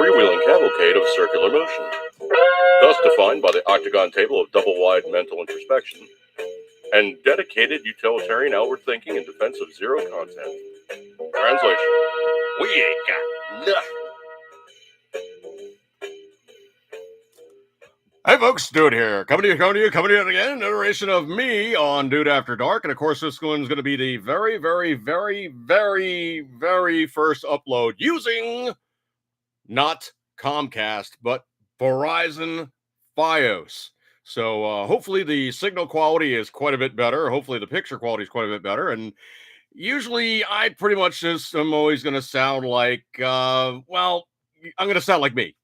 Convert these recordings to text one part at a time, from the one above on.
freewheeling cavalcade of circular motion, thus defined by the octagon table of double-wide mental introspection and dedicated utilitarian outward thinking in defense of zero content. Translation: we ain't got nothing. Hey folks, Dude here. Coming to you again. An iteration of me on Dude After Dark. And of course, this one's going to be the very, very, very, very, very first upload using not Comcast, but Verizon Fios. So hopefully the signal quality is quite a bit better. Hopefully the picture quality is quite a bit better. And usually I pretty much just am always going to sound like, I'm going to sound like me.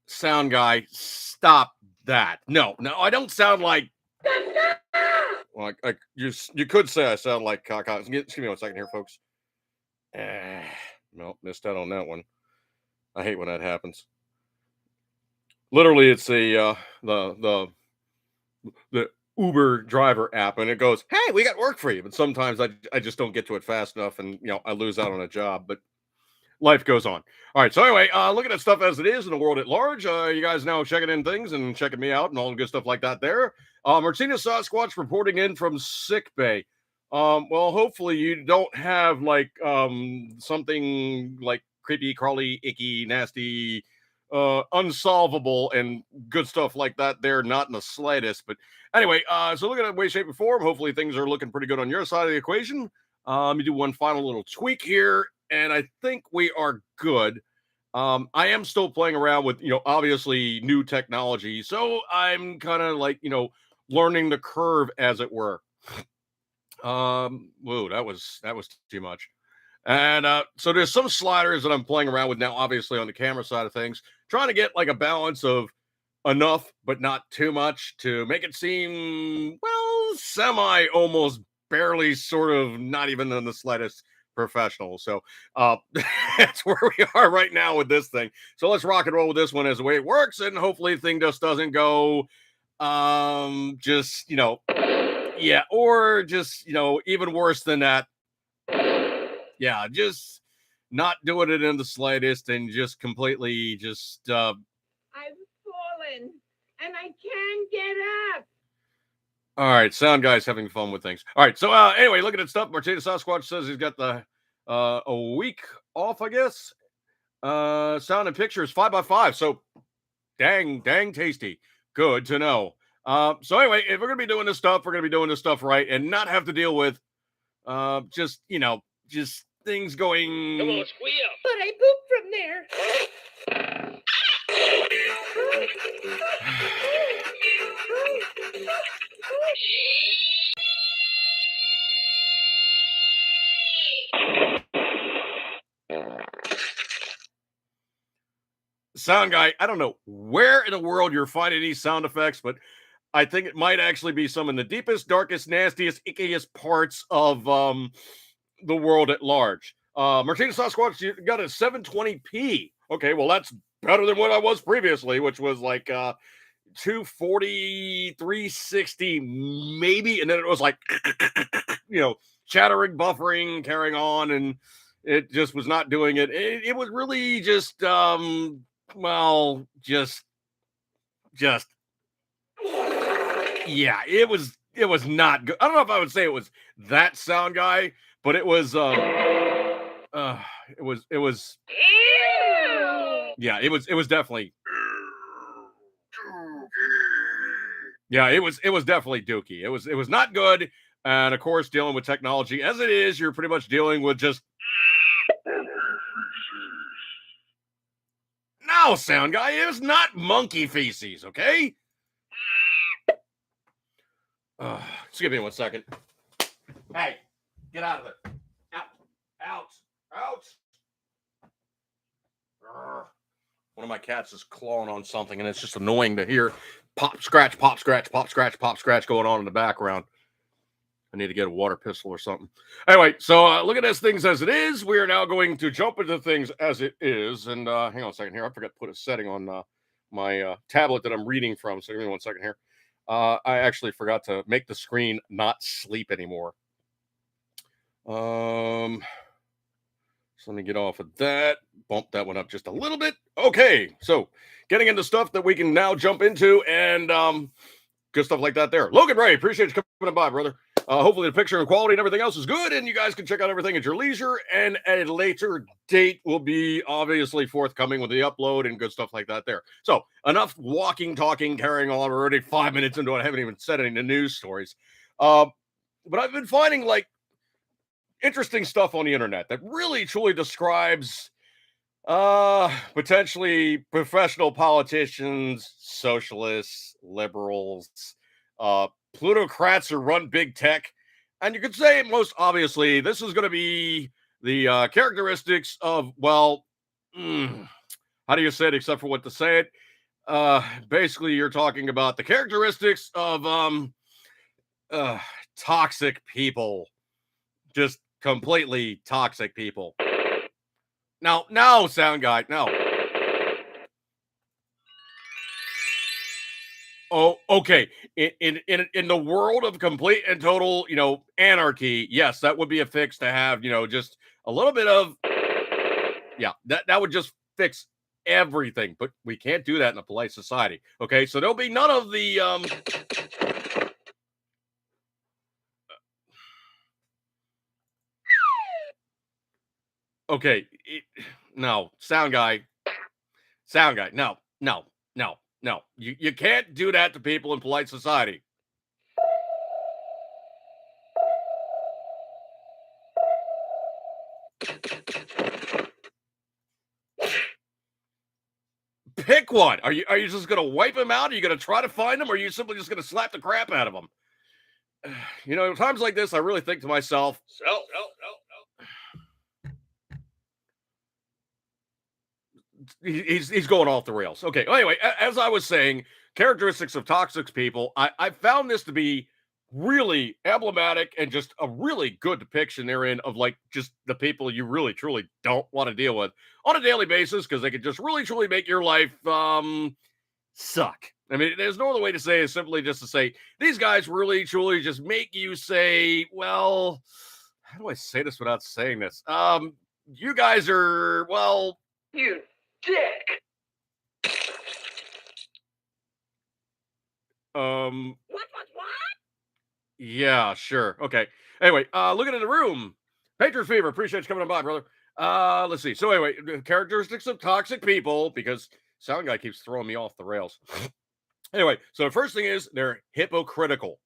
Sound guy, stop that. No, I don't sound like. Well, you could say I sound like caca. Excuse me 1 second here, folks. No, missed out on that one. I hate when that happens. Literally, it's the Uber driver app, and it goes, "Hey, we got work for you." But sometimes I just don't get to it fast enough, and I lose out on a job. But life goes on. All right. So anyway, looking at stuff as it is in the world at large. You guys now checking in things and checking me out and all the good stuff like that there. Martina Sasquatch reporting in from sick bay. Well, hopefully you don't have like something like creepy, crawly, icky, nasty, unsolvable and good stuff like that there. Not in the slightest. But anyway, so looking at way, shape, and form, hopefully things are looking pretty good on your side of the equation. Let me do one final little tweak here, and I think we are good. I am still playing around with, obviously new technology. So I'm kind of like, learning the curve, as it were. Whoa, that was too much. And so there's some sliders that I'm playing around with now, obviously on the camera side of things, trying to get like a balance of enough, but not too much to make it seem, well, semi, almost barely, sort of, not even in the slightest professional. So that's where we are right now with this thing. So let's rock and roll with this one as the way it works, and hopefully the thing just doesn't go just yeah, or just even worse than that. Yeah, just not doing it in the slightest and just completely just I've fallen and I can't get up. All right, sound guy's having fun with things. All right, so anyway, looking at stuff, Martina Sasquatch says he's got the a week off, I guess. Sound and pictures 5x5, so dang tasty. Good to know. So anyway, if we're gonna be doing this stuff, we're gonna be doing this stuff right and not have to deal with just things going. Come on, squeal. But I pooped from there. Sound guy, I don't know where in the world you're finding these sound effects, but I think it might actually be some in the deepest, darkest, nastiest, ickiest parts of the world at large. Martina Sasquatch, you got a 720p. Okay, well, that's better than what I was previously, which was like 240, 360, maybe. And then it was like, chattering, buffering, carrying on, and it just was not doing it. It was really just, yeah, it was not good. I don't know if I would say it was that sound guy, but it was it was yeah, it was definitely, yeah, it was definitely dookie. It was not good. And of course, dealing with technology as it is, you're pretty much dealing with just no, sound guy. It was not monkey feces, okay? Just give me 1 second. Hey, get out of it. Out. One of my cats is clawing on something, and it's just annoying to hear pop, scratch going on in the background. I need to get a water pistol or something. Anyway, so look at this things as it is. We are now going to jump into things as it is. And hang on a second here. I forgot to put a setting on my tablet that I'm reading from. So give me 1 second here. I actually forgot to make the screen not sleep anymore. So let me get off of that. Bump that one up just a little bit. Okay, so getting into stuff that we can now jump into and good stuff like that there. Logan Ray, appreciate you coming by, brother. Hopefully the picture and quality and everything else is good, and you guys can check out everything at your leisure. And at a later date will be obviously forthcoming with the upload and good stuff like that there. So enough walking, talking, carrying on. We're already 5 minutes into it. I haven't even said any of the news stories. But I've been finding like interesting stuff on the internet that really truly describes potentially professional politicians, socialists, liberals, plutocrats who run big tech. And you could say most obviously this is going to be the characteristics of, well, how do you say it except for what to say it? Basically you're talking about the characteristics of toxic people, just completely toxic people. Now, no, sound guy, no. Oh, okay. In the world of complete and total, anarchy, yes, that would be a fix to have, just a little bit of, yeah, that would just fix everything. But we can't do that in a polite society. Okay, so there'll be none of the okay, no, sound guy, no, no, no, no. You can't do that to people in polite society. Pick one. Are you just gonna wipe them out? Are you gonna try to find them, or are you simply just gonna slap the crap out of them? Times like this, I really think to myself, he's going off the rails. Okay. Anyway, as I was saying, characteristics of toxic people, I found this to be really emblematic and just a really good depiction therein of like just the people you really truly don't want to deal with on a daily basis because they could just really truly make your life suck. I mean, there's no other way to say it, simply just to say these guys really truly just make you say, well, how do I say this without saying this? You guys are, well, you dick. What? Yeah, sure. Okay. Anyway, looking at the room. Patriot Fever, appreciate you coming on by, brother. Let's see. So anyway, the characteristics of toxic people, because sound guy keeps throwing me off the rails. Anyway, so the first thing is they're hypocritical.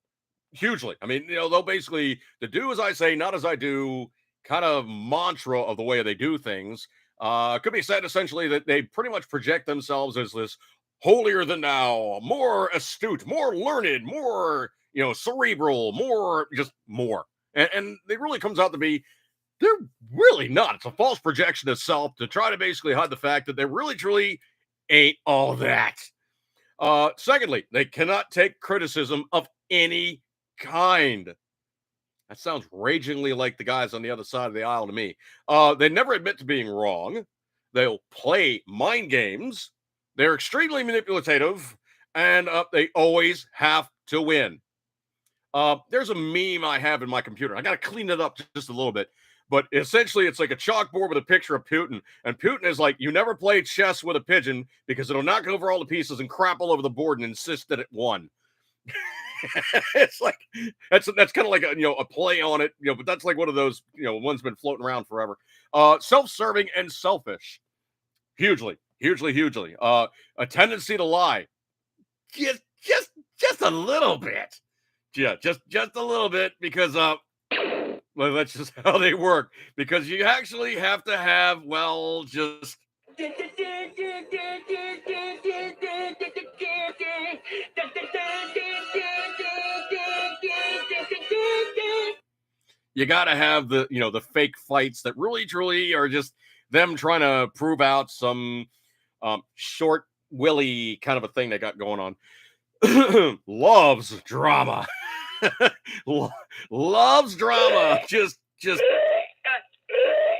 Hugely. I mean, they'll basically the do as I say, not as I do kind of mantra of the way they do things. Could be said essentially that they pretty much project themselves as this holier than thou, more astute, more learned, more, cerebral, more, just more. And it really comes out to be, they're really not. It's a false projection of self to try to basically hide the fact that they really, truly ain't all that. Secondly, they cannot take criticism of any kind. That sounds ragingly like the guys on the other side of the aisle to me. They never admit to being wrong. They'll play mind games. They're extremely manipulative, and they always have to win. There's a meme I have in my computer. I got to clean it up just a little bit. But essentially, it's like a chalkboard with a picture of Putin. And Putin is like, you never play chess with a pigeon because it'll knock over all the pieces and crap all over the board and insist that it won. It's like that's kind of like a play on it, but that's like one of those one's been floating around forever. Self-serving and selfish, hugely. A tendency to lie, just a little bit, yeah, just a little bit, because well, that's just how they work. Because you actually have to have, well, just you got to have the fake fights that really truly are just them trying to prove out some short willy kind of a thing they got going on. Loves drama. Loves drama. Just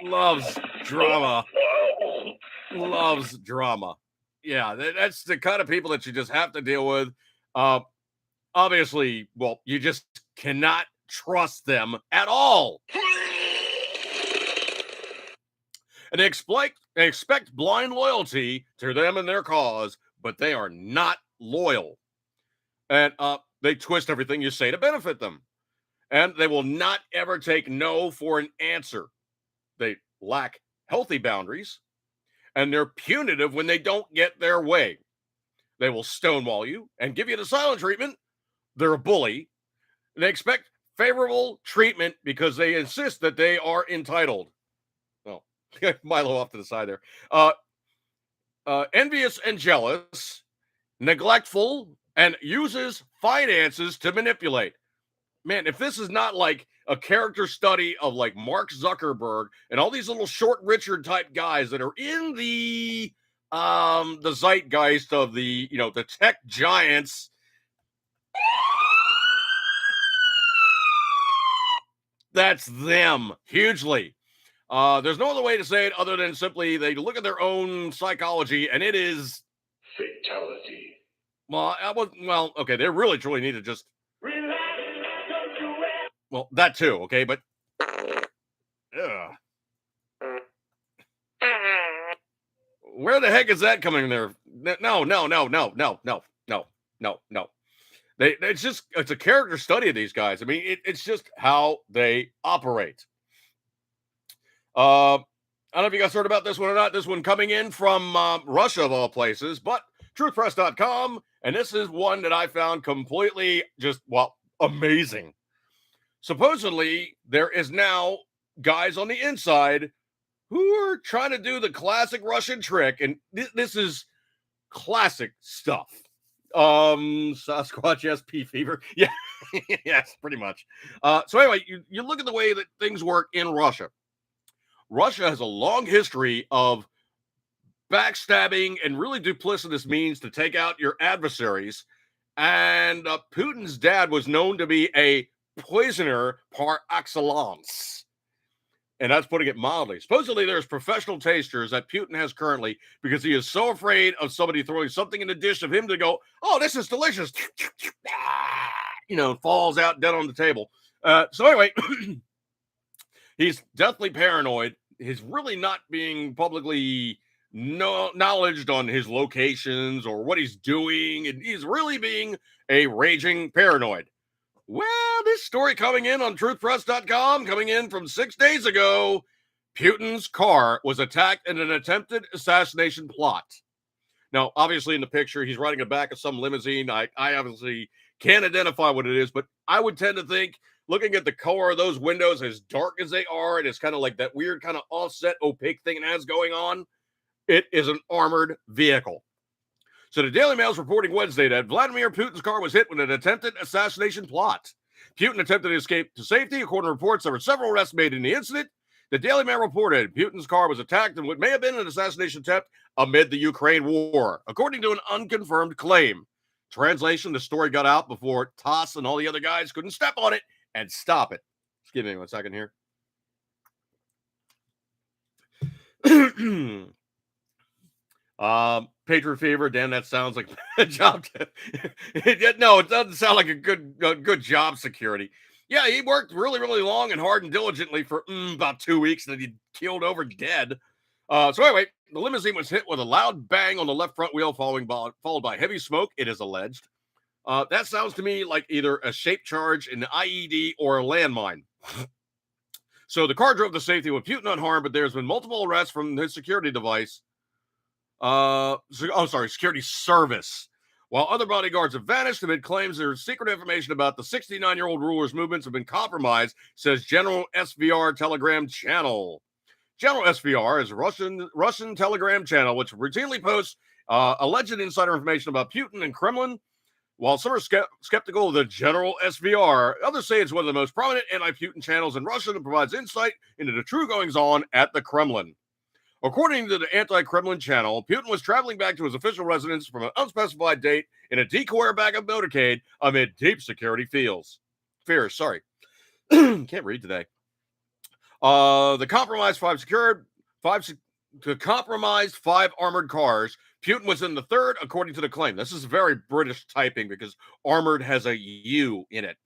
loves drama. Loves drama. Yeah, that's the kind of people that you just have to deal with. Obviously, well, you just cannot trust them at all. And they expect blind loyalty to them and their cause, but they are not loyal. And they twist everything you say to benefit them. And they will not ever take no for an answer. They lack healthy boundaries, and they're punitive when they don't get their way. They will stonewall you and give you the silent treatment. They're a bully. And they expect favorable treatment because they insist that they are entitled. Oh, Milo off to the side there. Envious and jealous, neglectful, and uses finances to manipulate. Man, if this is not like a character study of like Mark Zuckerberg and all these little short Richard type guys that are in the zeitgeist of the tech giants, that's them hugely. There's no other way to say it other than simply they look at their own psychology, and it is Fatality. well, okay, they really truly need to just Relax, don't you ever. well, that too, okay, but where the heck is that coming there? No. It's a character study of these guys. I mean, it's just how they operate. I don't know if you guys heard about this one or not. This one coming in from Russia, of all places, but truthpress.com. And this is one that I found completely amazing. Supposedly, there is now guys on the inside who are trying to do the classic Russian trick. And this is classic stuff. Sasquatch SP fever. Yeah, yes, pretty much. So anyway, you look at the way that things work in Russia. Russia has a long history of backstabbing and really duplicitous means to take out your adversaries. And Putin's dad was known to be a poisoner par excellence. And that's putting it mildly. Supposedly, there's professional tasters that Putin has currently because he is so afraid of somebody throwing something in the dish of him to go, oh, this is delicious. Falls out dead on the table. So anyway, he's deathly paranoid. He's really not being publicly acknowledged on his locations or what he's doing. And he's really being a raging paranoid. Well, this story coming in on truthpress.com, coming in from 6 days ago, Putin's car was attacked in an attempted assassination plot. Now, obviously in the picture, he's riding the back of some limousine. I obviously can't identify what it is, but I would tend to think, looking at the color of those windows, as dark as they are, and it's kind of like that weird kind of offset opaque thing it has going on, it is an armored vehicle. So the Daily Mail is reporting Wednesday that Vladimir Putin's car was hit with an attempted assassination plot. Putin attempted to escape to safety. According to reports, there were several arrests made in the incident. The Daily Mail reported Putin's car was attacked in what may have been an assassination attempt amid the Ukraine war, according to an unconfirmed claim. Translation, the story got out before TASS and all the other guys couldn't step on it and stop it. Just give me 1 second here. Patriot Fever, damn, that sounds like a job. No, it doesn't sound like a good job security. Yeah, he worked really, really long and hard and diligently for about 2 weeks, and then he keeled over dead. So anyway, the limousine was hit with a loud bang on the left front wheel, followed by heavy smoke, it is alleged. That sounds to me like either a shaped charge, an IED, or a landmine. So the car drove to safety with Putin unharmed, but there's been multiple arrests from his security device. Security service. While other bodyguards have vanished amid claims there's secret information about the 69-year-old ruler's movements have been compromised, says General SVR Telegram channel. General SVR is a Russian Telegram channel which routinely posts alleged insider information about Putin and Kremlin. While some are skeptical of the General SVR, others say it's one of the most prominent anti-Putin channels in Russia that provides insight into the true goings-on at the Kremlin. According to the anti-Kremlin channel, Putin was traveling back to his official residence from an unspecified date in a decoy airbagged motorcade amid deep security fears. Can't read today. The compromised five armored cars. Putin was in the third, according to the claim. This is very British typing because armored has a U in it.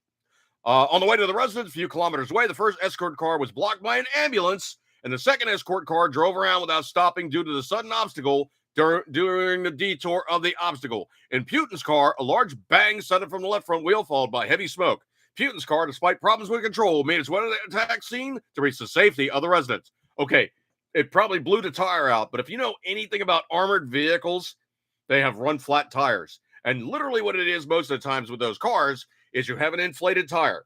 On the way to the residence, a few kilometers away, the first escort car was blocked by an ambulance and the second escort car drove around without stopping due to the sudden obstacle during the detour of the obstacle. In Putin's car, a large bang sounded from the left front wheel, followed by heavy smoke. Putin's car, despite problems with control, made its way to the attack scene to reach the safety of the residents. Okay, it probably blew the tire out, but if you know anything about armored vehicles, they have run flat tires. And literally what it is most of the times with those cars is you have an inflated tire.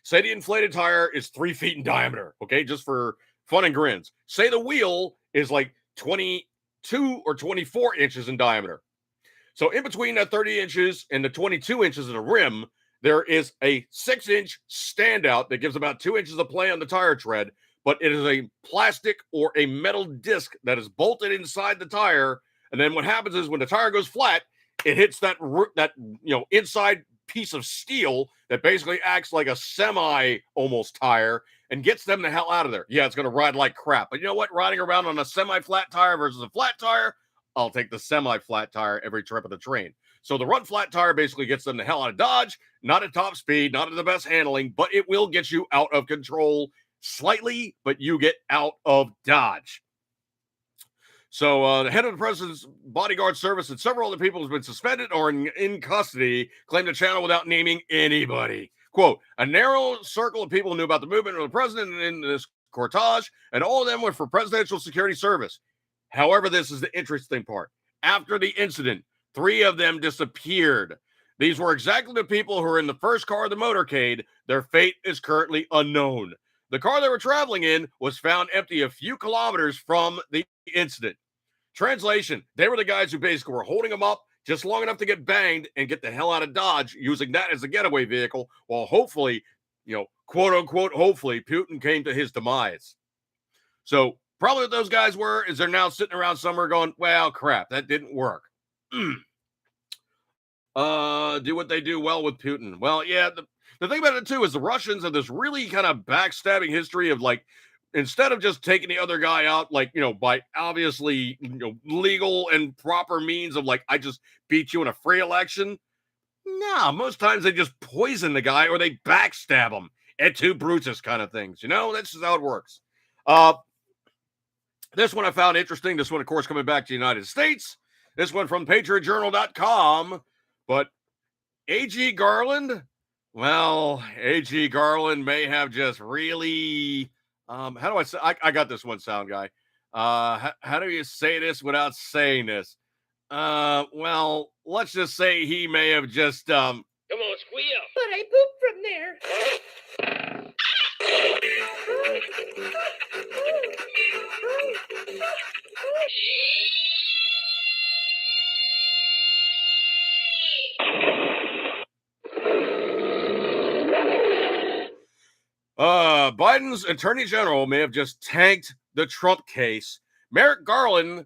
Say the inflated tire is 3 feet in diameter, okay, just for fun and grins. Say the wheel is like 22 or 24 inches in diameter. So in between that 30 inches and the 22 inches of the rim, there is a 6-inch standout that gives about 2 inches of play on the tire tread, but it is a plastic or a metal disc that is bolted inside the tire. And then what happens is when the tire goes flat, it hits that inside piece of steel that basically acts like a semi almost tire and gets them the hell out of there. Yeah, it's going to ride like crap. But you know what? Riding around on a semi-flat tire versus a flat tire, I'll take the semi-flat tire every trip of the train. So the run flat tire basically gets them the hell out of Dodge, not at top speed, not at the best handling, but it will get you out of control slightly, but you get out of Dodge. So the head of the president's bodyguard service and several other people have been suspended or in custody, claimed the channel without naming anybody. Quote, a narrow circle of people knew about the movement of the president in this cortege, and all of them were for presidential security service. However, this is the interesting part. After the incident, 3 of them disappeared. These were exactly the people who were in the first car of the motorcade. Their fate is currently unknown. The car they were traveling in was found empty a few kilometers from the incident. Translation, they were the guys who basically were holding them up just long enough to get banged and get the hell out of Dodge, using that as a getaway vehicle, while hopefully, quote unquote, hopefully, Putin came to his demise. So probably what those guys were is they're now sitting around somewhere going, well, crap, that didn't work. Do what they do well with Putin. Well, yeah, the thing about it, too, is the Russians have this really kind of backstabbing history of, like, instead of just taking the other guy out, like, by obviously, legal and proper means of, like, I just beat you in a free election. Nah, most times they just poison the guy or they backstab him. Et tu, Brutus kind of things. That's just how it works. This one I found interesting. This one, of course, coming back to the United States. This one from PatriotJournal.com. But A.G. Garland, well, A.G. Garland may have just really, how do I say, I got this one sound guy. How do you say this without saying this? Well, let's just say he may have just, Come on, squeal. But I pooped from there. Biden's attorney general may have just tanked the Trump case. Merrick Garland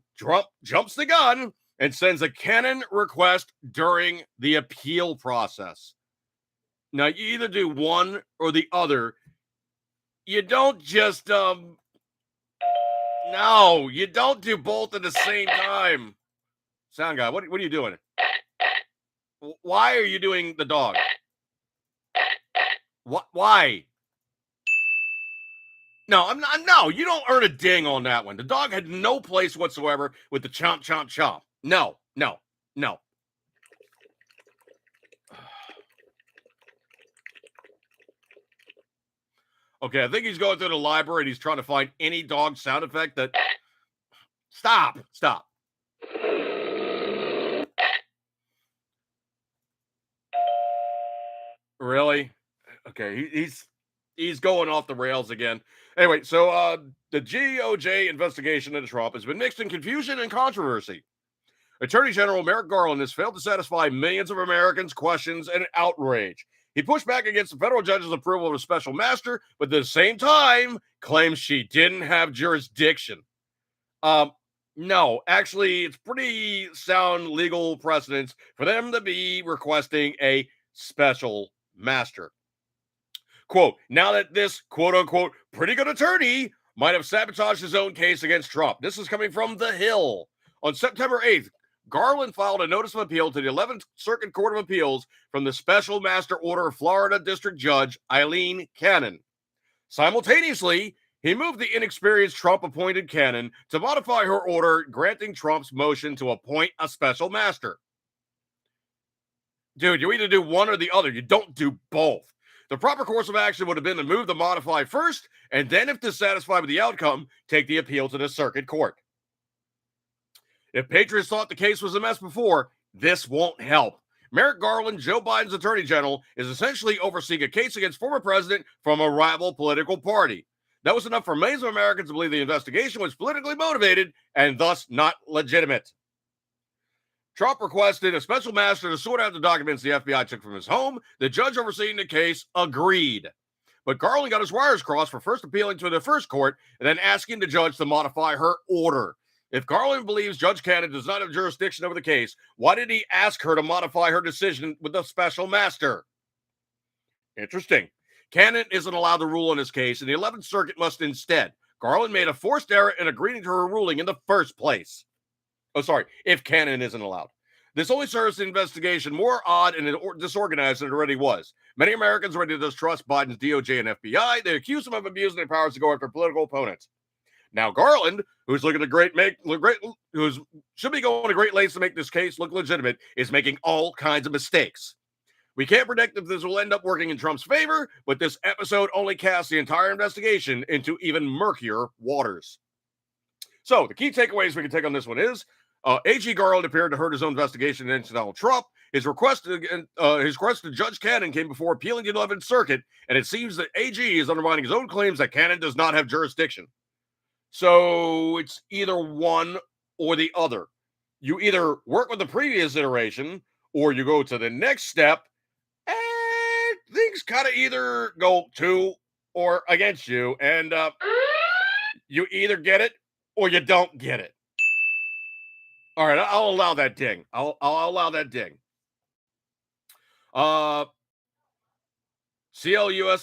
jumps the gun and sends a canon request during the appeal process. Now, you either do one or the other. You don't just, no, you don't do both at the same time. Sound guy, what are you doing? Why are you doing the dog? What? Why? No, I'm not. No, you don't earn a ding on that one. The dog had no place whatsoever with the chomp, chomp, chomp. No. Okay, I think he's going through the library and he's trying to find any dog sound effect that. Stop. Really? Okay, he's going off the rails again. Anyway, so the DOJ investigation into Trump has been mixed in confusion and controversy. Attorney General Merrick Garland has failed to satisfy millions of Americans' questions and outrage. He pushed back against the federal judge's approval of a special master, but at the same time claims she didn't have jurisdiction. No, actually, it's pretty sound legal precedence for them to be requesting a special master. Quote, now that this quote-unquote pretty good attorney might have sabotaged his own case against Trump. This is coming from The Hill. On September 8th, Garland filed a notice of appeal to the 11th Circuit Court of Appeals from the special master order of Florida District Judge Eileen Cannon. Simultaneously, He moved the inexperienced Trump-appointed Cannon to modify her order granting Trump's motion to appoint a special master. Dude, you either do one or the other. You don't do both. The proper course of action would have been to move the modify first, and then, if dissatisfied with the outcome, take the appeal to the circuit court. If patriots thought the case was a mess before, this won't help. Merrick Garland, Joe Biden's attorney general, is essentially overseeing a case against former president from a rival political party. That was enough for millions of Americans to believe the investigation was politically motivated and thus not legitimate. Trump requested a special master to sort out the documents the FBI took from his home. The judge overseeing the case agreed. But Garland got his wires crossed for first appealing to the first court and then asking the judge to modify her order. If Garland believes Judge Cannon does not have jurisdiction over the case, why did he ask her to modify her decision with the special master? Interesting. Cannon isn't allowed to rule on his case, and the 11th Circuit must instead. Garland made a forced error in agreeing to her ruling in the first place. Oh, sorry, if Cannon isn't allowed. This only serves the investigation more odd and disorganized than it already was. Many Americans are ready to distrust Biden's DOJ and FBI. They accuse him of abusing their powers to go after political opponents. Now Garland, who's looking to should be going to great lengths to make this case look legitimate, is making all kinds of mistakes. We can't predict if this will end up working in Trump's favor, but this episode only casts the entire investigation into even murkier waters. So the key takeaways we can take on this one is A.G. Garland appeared to hurt his own investigation into Donald Trump. His request to Judge Cannon came before appealing to the 11th Circuit, and it seems that A.G. is undermining his own claims that Cannon does not have jurisdiction. So it's either one or the other. You either work with the previous iteration or you go to the next step, and things kind of either go to or against you, and you either get it or you don't get it. All right, I'll allow that ding. I'll allow that ding. CLUS,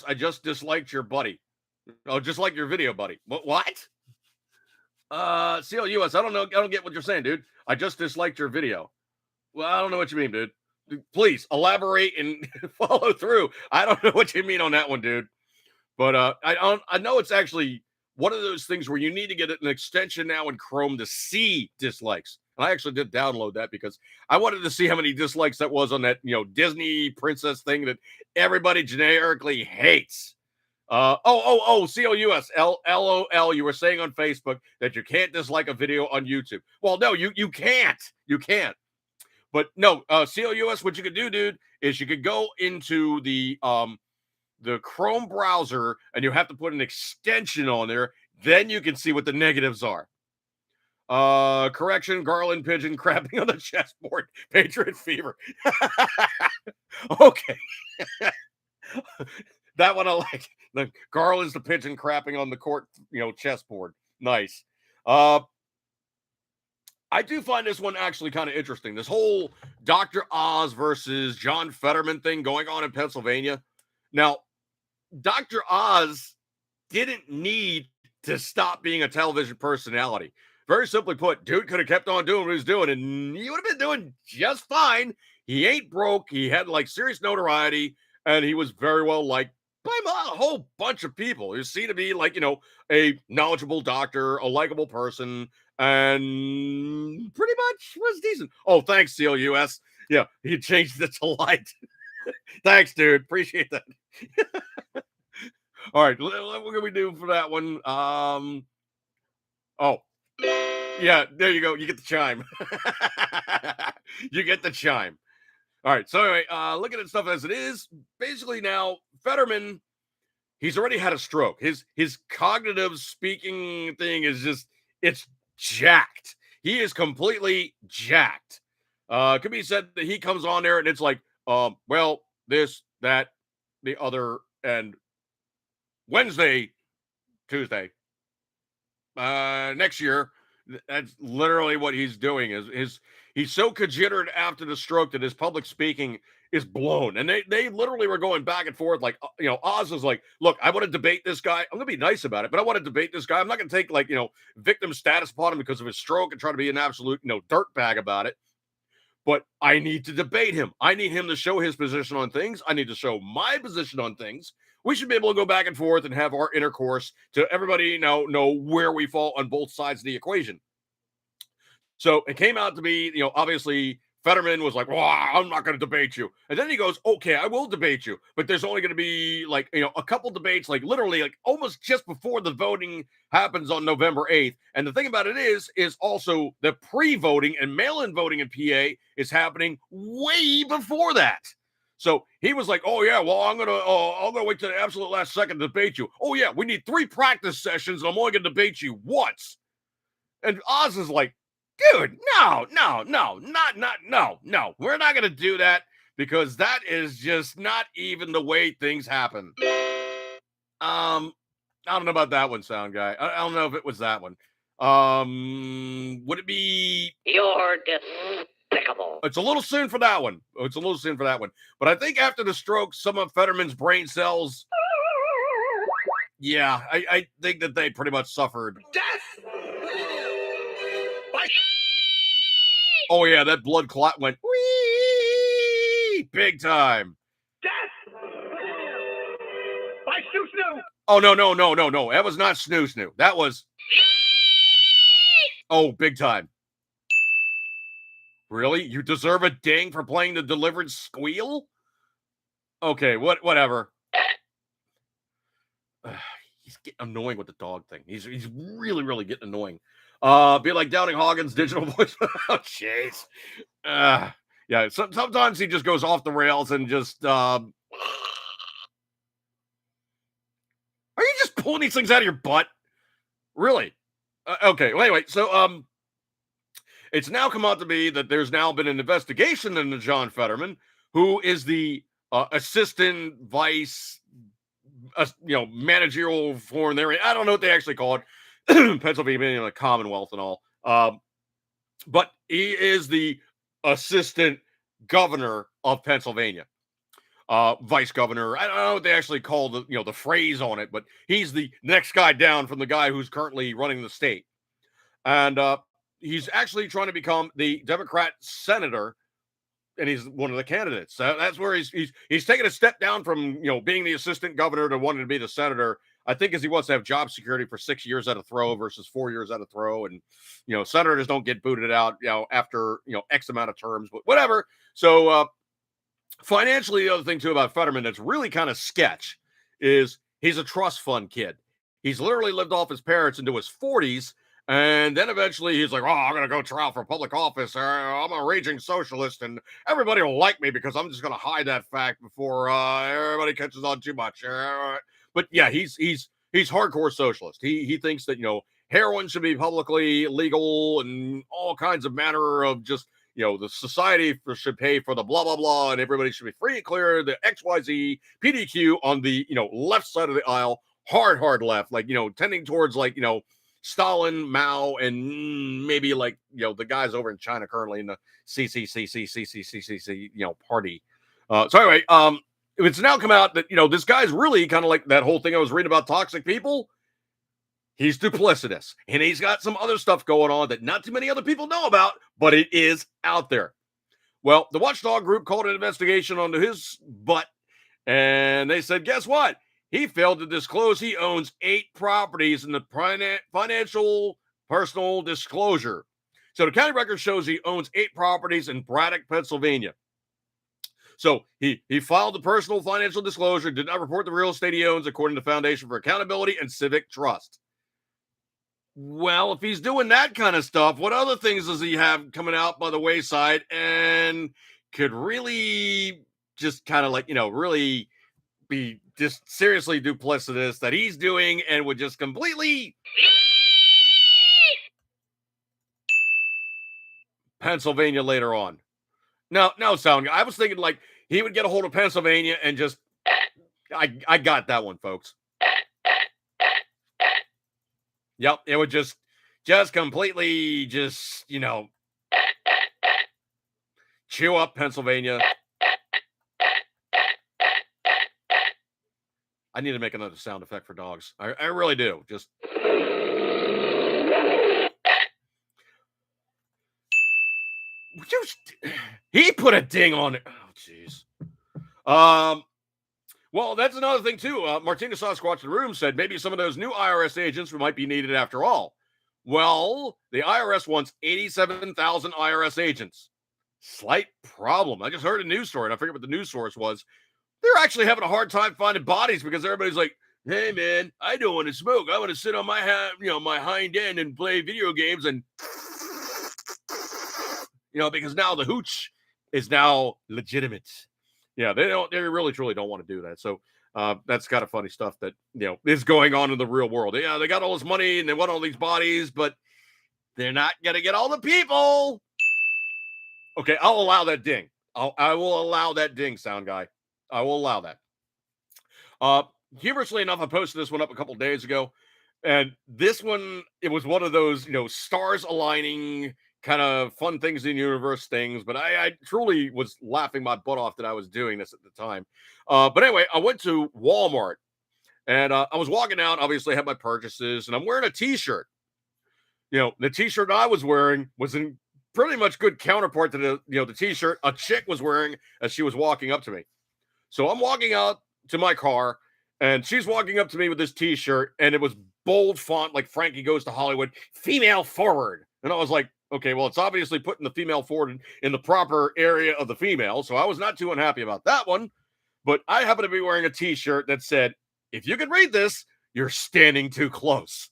I just disliked your buddy. Oh, just like your video, buddy. What? CLUS, I don't get what you're saying, dude. I just disliked your video. Well, I don't know what you mean, dude. Please elaborate and follow through. I don't know what you mean on that one, dude. But I know it's actually one of those things where you need to get an extension now in Chrome to see dislikes. And I actually did download that because I wanted to see how many dislikes that was on that, Disney princess thing that everybody generically hates. CLUS, LOL. You were saying on Facebook that you can't dislike a video on YouTube. Well, no, you can't. You can't. But no, CLUS, what you could do, dude, is you could go into the Chrome browser and you have to put an extension on there. Then you can see what the negatives are. Correction, Garland pigeon crapping on the chessboard. Patriot fever. Okay. That one I like. The Garland's the pigeon crapping on the court, chessboard. Nice. I do find this one actually kind of interesting. This whole Dr. Oz versus John Fetterman thing going on in Pennsylvania. Now, Dr. Oz didn't need to stop being a television personality. Very simply put, dude could have kept on doing what he was doing, and he would have been doing just fine. He ain't broke. He had serious notoriety, and he was very well liked by a whole bunch of people. He seemed to be a knowledgeable doctor, a likable person, and pretty much was decent. Oh, thanks, CLUS. Yeah, he changed it to light. Thanks, dude. Appreciate that. All right, what can we do for that one? Oh, yeah, there you go. You get the chime. You get the chime. All right, so anyway, looking at stuff as it is, basically now, Fetterman, he's already had a stroke. His cognitive speaking thing is it's jacked. He is completely jacked. It could be said that he comes on there and it's like, well, this, that, the other, and Wednesday, Tuesday, next year. That's literally what he's doing. He's so considered after the stroke that his public speaking is blown. And they literally were going back and forth. Oz was like, look, I want to debate this guy. I'm going to be nice about it, but I want to debate this guy. I'm not going to take victim status upon him because of his stroke and try to be an absolute, dirtbag about it. But I need to debate him. I need him to show his position on things. I need to show my position on things. we should be able to go back and forth and have our intercourse to everybody know where we fall on both sides of the equation. So it came out to be, obviously Fetterman was like, well, I'm not going to debate you. And then he goes, okay, I will debate you. But there's only going to be like, a couple debates, like literally like almost just before the voting happens on November 8th. And the thing about it is also the pre-voting and mail-in voting in PA is happening way before that. So he was like, oh, yeah, well, I'm going to wait till the absolute last second to debate you. Oh, yeah, we need 3 practice sessions and I'm only going to debate you once. And Oz is like, dude, no. We're not going to do that because that is just not even the way things happen. I don't know about that one, sound guy. I don't know if it was that one. Would it be? You're despicable. It's a little soon for that one. But I think after the stroke, some of Fetterman's brain cells. Yeah, I think that they pretty much suffered. Death! Oh, yeah, that blood clot went wee big time. Death! By Snoo! Oh, no. That was not Snoo. That was... Oh, big time. Really? You deserve a ding for playing the delivered squeal? Okay, whatever. He's getting annoying with the dog thing. He's really, really getting annoying. Be like Downing Hawkins' digital voice. Oh, jeez. Yeah, sometimes he just goes off the rails and just... Are you just pulling these things out of your butt? Really? Okay, well, anyway, so it's now come out to be that there's now been an investigation into John Fetterman, who is the assistant vice, managerial foreign area. I don't know what they actually call it. Pennsylvania, the Commonwealth and all. But he is the assistant governor of Pennsylvania. Vice governor. I don't know what they actually call the phrase on it, but he's the next guy down from the guy who's currently running the state. And he's actually trying to become the Democrat senator, and he's one of the candidates. So that's where he's taken a step down from being the assistant governor to wanting to be the senator. I think because he wants to have job security for 6 years at a throw versus 4 years at a throw. And, senators don't get booted out, after, X amount of terms, but whatever. So financially, the other thing too about Fetterman that's really kind of sketch is he's a trust fund kid. He's literally lived off his parents into his 40s. And then eventually he's like, oh, I'm going to go try out for public office. I'm a raging socialist and everybody will like me because I'm just going to hide that fact before everybody catches on too much. But yeah, he's hardcore socialist. He thinks that, heroin should be publicly legal and all kinds of manner of just, the society should pay for the blah, blah, blah. And everybody should be free and clear. The XYZ PDQ on the, left side of the aisle, hard left, like, tending towards like, Stalin, Mao, and maybe like, the guys over in China currently in the CCC, party. So anyway, it's now come out that, this guy's really kind of like that whole thing I was reading about toxic people. He's duplicitous and he's got some other stuff going on that not too many other people know about, but it is out there. Well, the Watchdog Group called an investigation onto his butt and they said, guess what? He failed to disclose he owns 8 properties in the financial personal disclosure. So the county record shows he owns 8 properties in Braddock, Pennsylvania. So he filed the personal financial disclosure, did not report the real estate he owns according to the Foundation for Accountability and Civic Trust. Well, if he's doing that kind of stuff, what other things does he have coming out by the wayside and could really just kind of like, really be just seriously duplicitous that he's doing and would just completely Pennsylvania later on. No, sound. I was thinking like he would get a hold of Pennsylvania and just I got that one, folks. Yep, it would just completely just, chew up Pennsylvania. I need to make another sound effect for dogs. I really do. Just he put a ding on it. Oh, jeez. Well, that's another thing too. Martina Sasquatch in the room said maybe some of those new IRS agents might be needed after all. Well, the IRS wants 87,000 IRS agents. Slight problem. I just heard a news story, and I forget what the news source was. They're actually having a hard time finding bodies because everybody's like, "Hey, man, I don't want to smoke. I want to sit on my my hind end and play video games and because now the hooch is now legitimate." Yeah, they really truly don't want to do that. So that's kind of funny stuff that is going on in the real world. Yeah, they got all this money and they want all these bodies, but they're not gonna get all the people. Okay, I'll allow that ding. I will allow that ding, sound guy. I will allow that. Humorously enough, I posted this one up a couple days ago, and this one, it was one of those stars aligning kind of fun things in the universe things, but I truly was laughing my butt off that I was doing this at the time. But anyway, I went to Walmart and I was walking out, obviously I had my purchases, and I'm wearing a t-shirt. The t-shirt I was wearing was in pretty much good counterpart to the t-shirt a chick was wearing as she was walking up to me. So I'm walking out to my car and she's walking up to me with this t-shirt and it was bold font like Frankie Goes to Hollywood, female forward. And I was like, okay, well, it's obviously putting the female forward in the proper area of the female. So I was not too unhappy about that one. But I happen to be wearing a t-shirt that said, if you can read this, you're standing too close.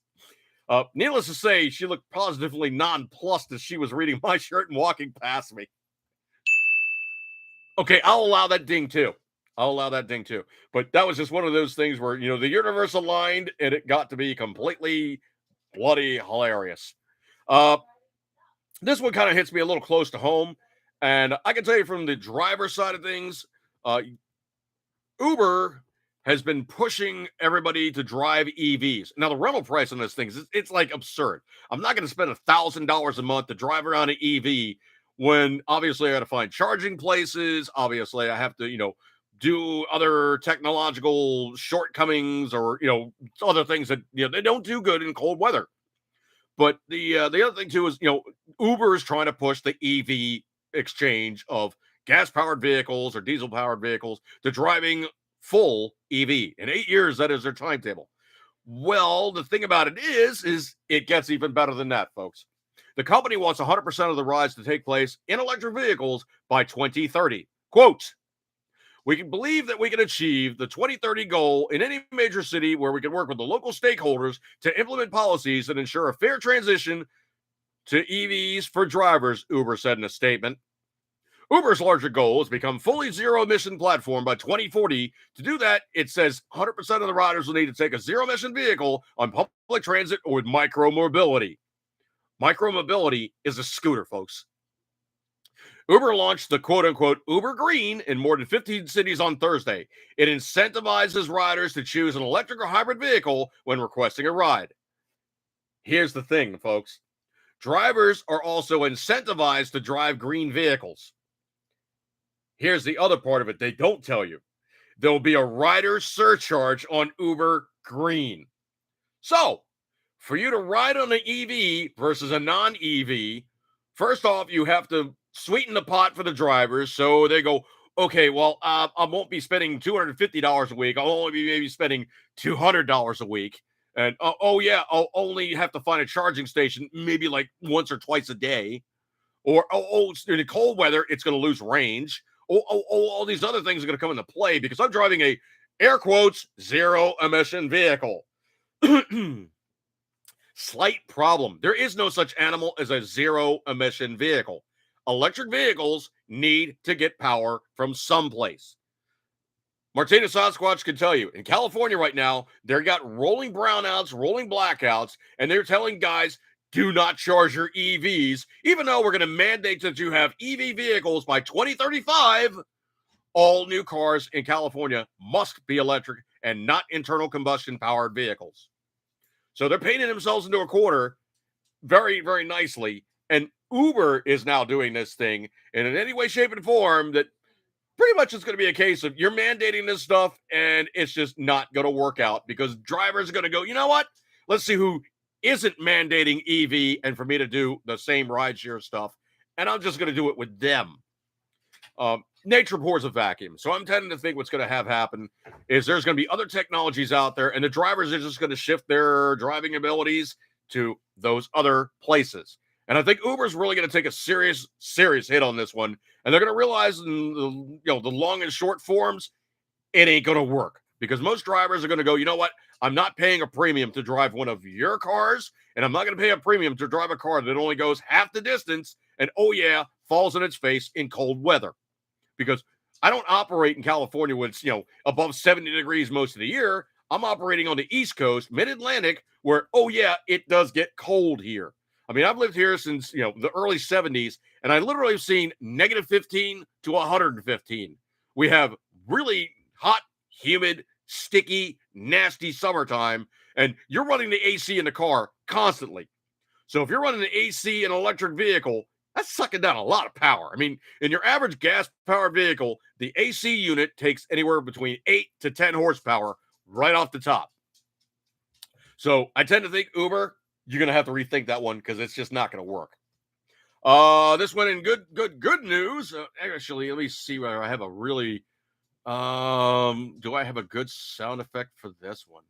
Needless to say, she looked positively nonplussed as she was reading my shirt and walking past me. Okay, I'll allow that ding too. But that was just one of those things where, the universe aligned and it got to be completely bloody hilarious. This one kind of hits me a little close to home. And I can tell you from the driver side of things, Uber has been pushing everybody to drive EVs. Now, the rental price on this thing, it's like absurd. I'm not going to spend $1,000 a month to drive around an EV when obviously I got to find charging places. Obviously, I have to, do other technological shortcomings or, other things that, they don't do good in cold weather. But the other thing too is, Uber is trying to push the EV exchange of gas-powered vehicles or diesel-powered vehicles to driving full EV. In 8 years, that is their timetable. Well, the thing about it is it gets even better than that, folks. The company wants 100% of the rides to take place in electric vehicles by 2030. Quote, we can believe that we can achieve the 2030 goal in any major city where we can work with the local stakeholders to implement policies that ensure a fair transition to EVs for drivers, Uber said in a statement. Uber's larger goal is to become fully zero-emission platform by 2040. To do that, it says 100% of the riders will need to take a zero-emission vehicle on public transit or with micromobility. Micromobility is a scooter, folks. Uber launched the quote-unquote Uber Green in more than 15 cities on Thursday. It incentivizes riders to choose an electric or hybrid vehicle when requesting a ride. Here's the thing, folks. Drivers are also incentivized to drive green vehicles. Here's the other part of it they don't tell you. There'll be a rider surcharge on Uber Green. So, for you to ride on an EV versus a non-EV, first off, you have to sweeten the pot for the drivers. So they go, okay, well, I won't be spending $250 a week. I'll only be maybe spending $200 a week. And, I'll only have to find a charging station maybe like once or twice a day. Or, in the cold weather, it's going to lose range. All these other things are going to come into play because I'm driving a, air quotes, zero-emission vehicle. Slight problem. There is no such animal as a zero-emission vehicle. Electric vehicles need to get power from someplace. Martina Sasquatch can tell you, in California right now, they've got rolling brownouts, rolling blackouts, and they're telling guys, do not charge your EVs, even though we're going to mandate that you have EV vehicles by 2035. All new cars in California must be electric and not internal combustion powered vehicles. So they're painting themselves into a corner very, very nicely. And Uber is now doing this thing in any way, shape, and form that pretty much it's going to be a case of you're mandating this stuff and it's just not going to work out because drivers are going to go, you know what? Let's see who isn't mandating EV and for me to do the same rideshare stuff. And I'm just going to do it with them. nature abhors a vacuum. So I'm tending to think what's going to have happen is there's going to be other technologies out there, and the drivers are just going to shift their driving abilities to those other places. And I think Uber's really going to take a serious hit on this one, and they're going to realize in the long and short forms, it ain't going to work because most drivers are going to go, you know what? I'm not paying a premium to drive one of your cars, and I'm not going to pay a premium to drive a car that only goes half the distance and, oh yeah, falls on its face in cold weather. Because I don't operate in California when it's, above 70 degrees most of the year. I'm operating on the East Coast, mid-Atlantic, where, oh yeah, it does get cold here. I mean, I've lived here since, the early 70s, and I literally have seen negative 15 to 115. We have really hot, humid, sticky, nasty summertime, and you're running the AC in the car constantly. So if you're running the AC in an electric vehicle, that's sucking down a lot of power. I mean, in your average gas-powered vehicle, the AC unit takes anywhere between 8 to 10 horsepower right off the top. So I tend to think Uber, you're going to have to rethink that one because it's just not going to work. This one in good news. Actually, let me see whether I have a really... do I have a good sound effect for this one?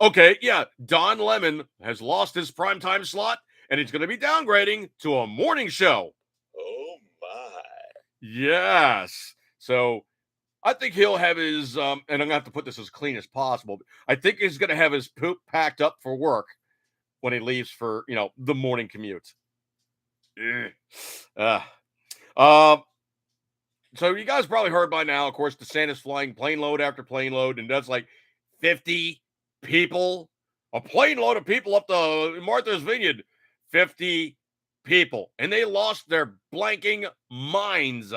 Okay, yeah. Don Lemon has lost his primetime slot, and he's going to be downgrading to a morning show. Oh, my. Yes. So I think he'll have his, and I'm going to have to put this as clean as possible. I think he's going to have his poop packed up for work when he leaves for, the morning commute. So you guys probably heard by now, of course, DeSantis flying plane load after plane load, and that's like 50 people, a plane load of people up to Martha's Vineyard, 50 people, and they lost their blanking minds.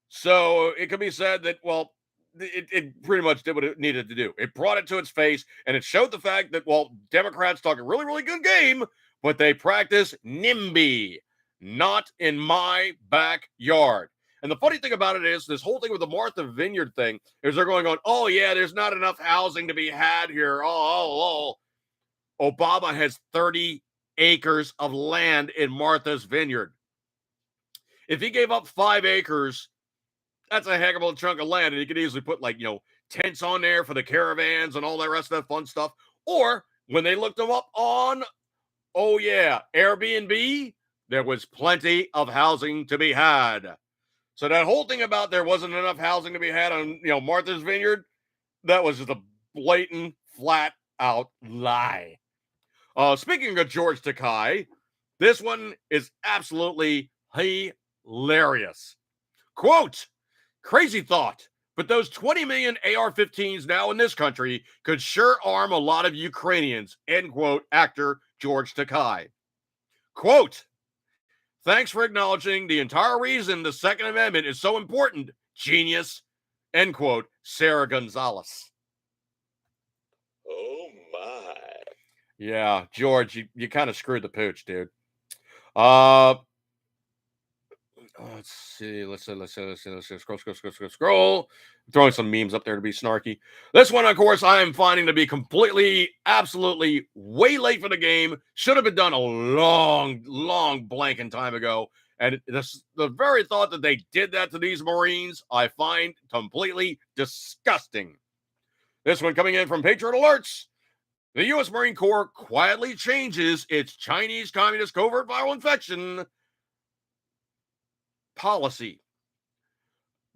So it can be said that, well, it pretty much did what it needed to do. It brought it to its face, and it showed the fact that, well, Democrats talk a really, really good game, but they practice NIMBY, not in my backyard. And the funny thing about it is this whole thing with the Martha Vineyard thing is they're going on, oh, yeah, there's not enough housing to be had here. Oh. Obama has 30 acres of land in Martha's Vineyard. If he gave up 5 acres, that's a heck of a chunk of land. And he could easily put tents on there for the caravans and all that rest of that fun stuff. Or when they looked them up on, oh, yeah, Airbnb, there was plenty of housing to be had. So that whole thing about there wasn't enough housing to be had on, Martha's Vineyard, that was just a blatant, flat-out lie. Speaking of George Takei, this one is absolutely hilarious. Quote, crazy thought, but those 20 million AR-15s now in this country could sure arm a lot of Ukrainians, end quote, actor George Takei. Quote, thanks for acknowledging the entire reason the Second Amendment is so important, genius, end quote, Sarah Gonzalez. Oh, my. Yeah, George, you kind of screwed the pooch, dude. Let's see. Scroll. I'm throwing some memes up there to be snarky. This one, of course, I am finding to be completely, absolutely way late for the game. Should have been done a long blanking time ago. And the very thought that they did that to these Marines, I find completely disgusting. This one coming in from Patriot Alerts. The U.S. Marine Corps quietly changes its Chinese Communist covert viral infection policy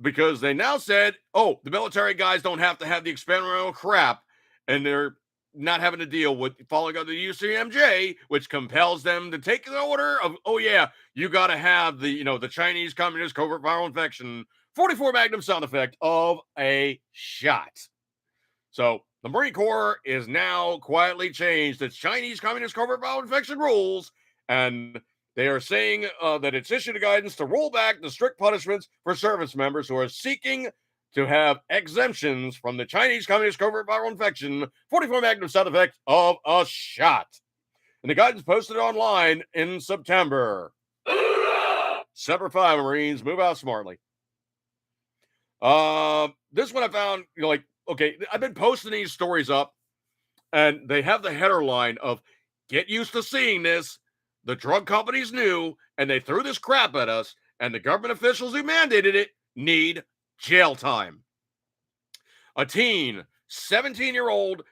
because they now said, oh, the military guys don't have to have the experimental crap, and they're not having to deal with following under the UCMJ, which compels them to take the order of, oh yeah, you got to have the, the Chinese Communist covert viral infection 44 Magnum sound effect of a shot. So the Marine Corps is now quietly changed its Chinese Communist covert viral infection rules, and they are saying that it's issued a guidance to roll back the strict punishments for service members who are seeking to have exemptions from the Chinese Communist covert viral infection 44 Magnum sound effect of a shot. And the guidance posted online in September. Semper Fi, Marines, move out smartly. This one I found, okay, I've been posting these stories up, and they have the header line of, get used to seeing this. The drug companies knew, and they threw this crap at us, and the government officials who mandated it need jail time. A 17-year-old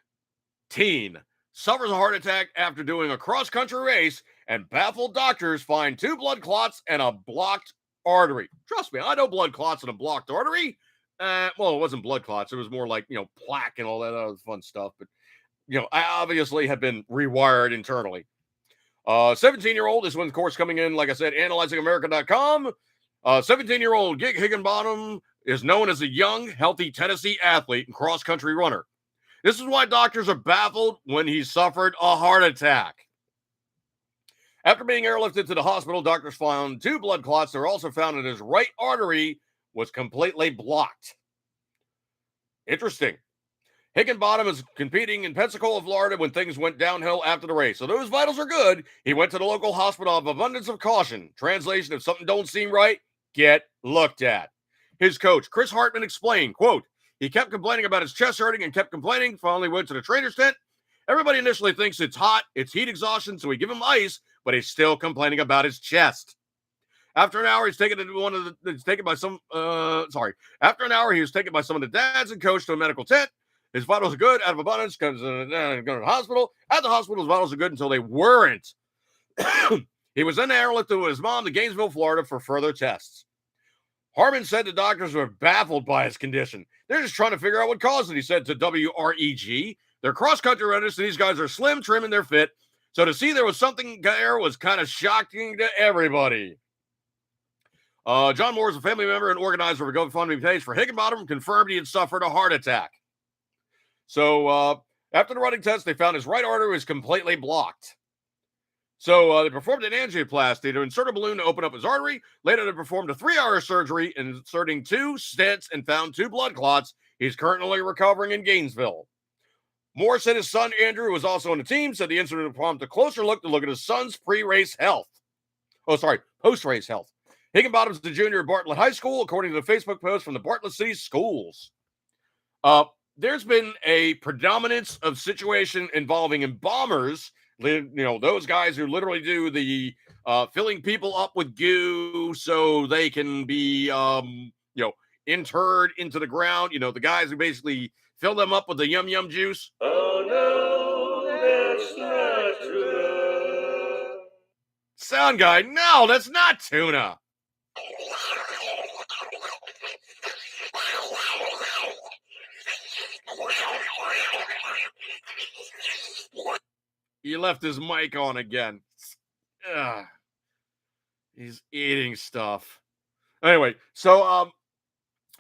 teen, suffers a heart attack after doing a cross-country race, and baffled doctors find 2 blood clots and a blocked artery. Trust me, I know blood clots and a blocked artery. Well, it wasn't blood clots. It was more like, plaque and all that other fun stuff. But, I obviously have been rewired internally. 17-year-old, this one's, of course, coming in, like I said, analyzingamerica.com. 17-year-old Gig Higginbottom is known as a young, healthy Tennessee athlete and cross-country runner. This is why doctors are baffled when he suffered a heart attack. After being airlifted to the hospital, doctors found 2 blood clots that were also found in his right artery was completely blocked. Interesting. Higginbottom is competing in Pensacola, Florida when things went downhill after the race. So those vitals are good. He went to the local hospital of abundance of caution. Translation, if something don't seem right, get looked at. His coach, Chris Hartman, explained, quote, he kept complaining about his chest hurting and kept complaining. Finally went to the trainer's tent. Everybody initially thinks it's hot. It's heat exhaustion, so we give him ice, but he's still complaining about his chest. After an hour, After an hour, he was taken by some of the dads and coach to a medical tent. His vitals are good, out of abundance, comes going to the hospital. At the hospital, his vitals are good until they weren't. He was then airlifted with his mom to Gainesville, Florida for further tests. Harmon said the doctors were baffled by his condition. They're just trying to figure out what caused it, he said to WREG. They're cross-country runners, so these guys are slim, trim, and they're fit. So to see there was something there was kind of shocking to everybody. John Moore is a family member and organizer of a GoFundMe page for Higginbottom, confirmed he had suffered a heart attack. So after the running test, they found his right artery was completely blocked. So they performed an angioplasty to insert a balloon to open up his artery. Later, they performed a 3-hour surgery, inserting 2 stents and found 2 blood clots. He's currently recovering in Gainesville. Moore said his son, Andrew, was also on the team, said the incident prompted a closer look at his son's post-race health. Higginbottom's the junior at Bartlett High School, according to the Facebook post from the Bartlett City Schools. There's been a predominance of situation involving embalmers, those guys who literally do the filling people up with goo so they can be, interred into the ground. The guys who basically fill them up with the yum juice. Oh no, that's not true. Sound guy, no, that's not tuna. He left his mic on again. Ugh. He's eating stuff. Anyway, so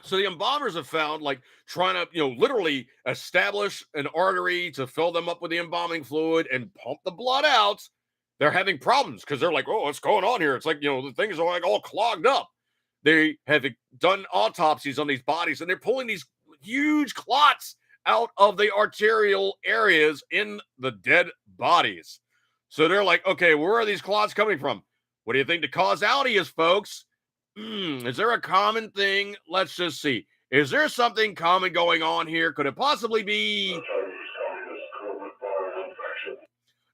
the embalmers have found, trying to, literally establish an artery to fill them up with the embalming fluid and pump the blood out. They're having problems because they're like, oh, what's going on here? It's like, the things are all clogged up. They have done autopsies on these bodies, and they're pulling these huge clots out of the arterial areas in the dead bodies. So they're like, okay, where are these clots coming from? What do you think the causality is, folks? Is there a common thing? Let's just see. Is there something common going on here? Could it possibly be?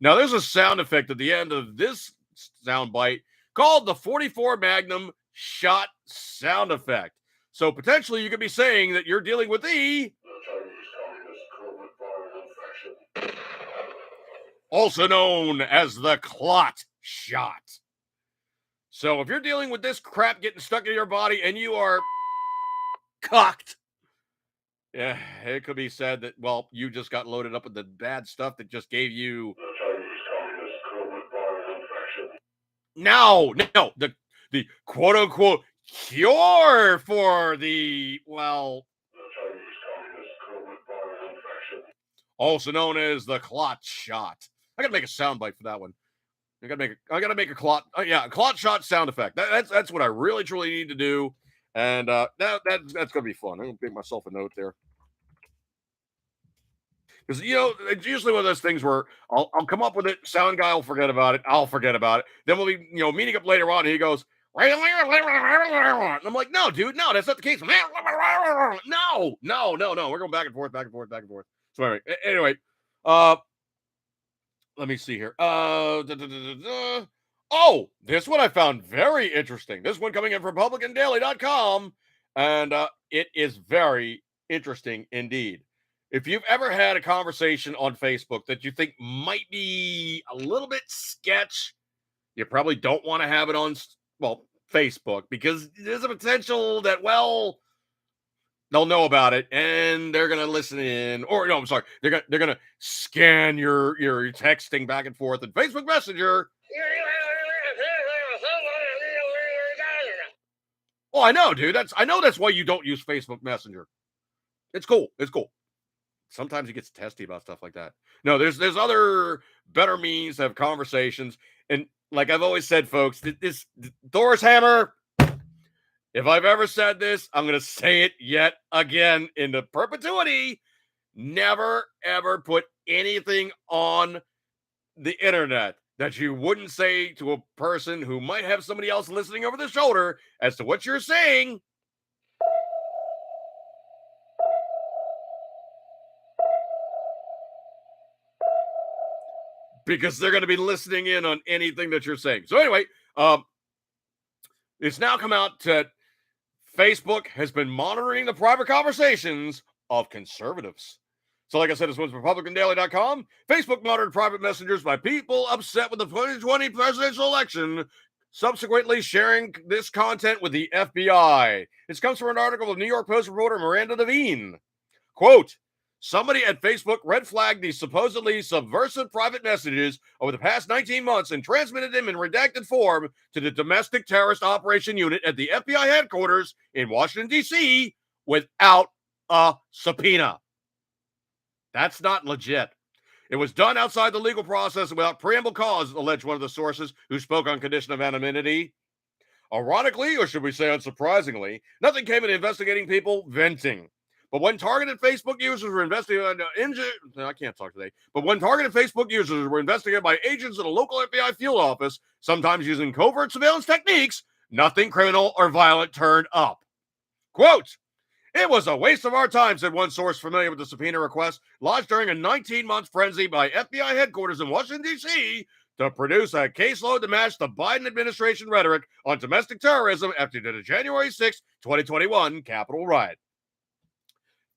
Now, there's a sound effect at the end of this sound bite called the 44 Magnum shot sound effect. So potentially you could be saying that you're dealing with the also known as the clot shot. So if you're dealing with this crap getting stuck in your body and you are cocked, yeah, it could be said that, well, you just got loaded up with the bad stuff that just gave you. No, the quote unquote cure for the, well, also known as the clot shot. I gotta make a soundbite for that one. I gotta make a clot. Clot shot sound effect. That's what I really truly need to do, and that's gonna be fun. I'm gonna make myself a note there, because it's usually one of those things where I'll come up with it. Sound guy will forget about it. I'll forget about it. Then we'll be meeting up later on, and he goes, and I'm like, no, dude, no, that's not the case. No. We're going back and forth. So anyway, let me see here. Oh, this one I found very interesting. This one coming in from RepublicanDaily.com, and it is very interesting indeed. If you've ever had a conversation on Facebook that you think might be a little bit sketch, you probably don't want to have it on, well, Facebook, because there's a potential that, well, they'll know about it and they're gonna listen in, or no, I'm sorry, they're gonna scan your texting back and forth in Facebook Messenger. Oh, I know, dude. I know that's why you don't use Facebook Messenger. It's cool. It's cool. Sometimes it gets testy about stuff like that. No, there's other better means to have conversations. And like I've always said, folks, this Thor's hammer. If I've ever said this, I'm gonna say it yet again into perpetuity. Never ever put anything on the internet that you wouldn't say to a person who might have somebody else listening over the shoulder as to what you're saying. Because they're going to be listening in on anything that you're saying. So anyway, it's now come out that Facebook has been monitoring the private conversations of conservatives. So like I said, this one's RepublicanDaily.com. Facebook monitored private messengers by people upset with the 2020 presidential election, subsequently sharing this content with the FBI. This comes from an article of New York Post reporter Miranda Devine. Quote, somebody at Facebook red flagged these supposedly subversive private messages over the past 19 months and transmitted them in redacted form to the Domestic Terrorist Operation Unit at the FBI headquarters in Washington, D.C. without a subpoena. That's not legit. It was done outside the legal process and without preamble cause, alleged one of the sources who spoke on condition of anonymity. Ironically, or should we say unsurprisingly, nothing came in investigating people venting. But when targeted Facebook users were investigated, I can't talk today. But when targeted Facebook users were investigated by agents at a local FBI field office, sometimes using covert surveillance techniques, nothing criminal or violent turned up. Quote, it was a waste of our time, said one source familiar with the subpoena request, lodged during a 19-month frenzy by FBI headquarters in Washington, D.C., to produce a caseload to match the Biden administration rhetoric on domestic terrorism after the January 6, 2021 Capitol riot.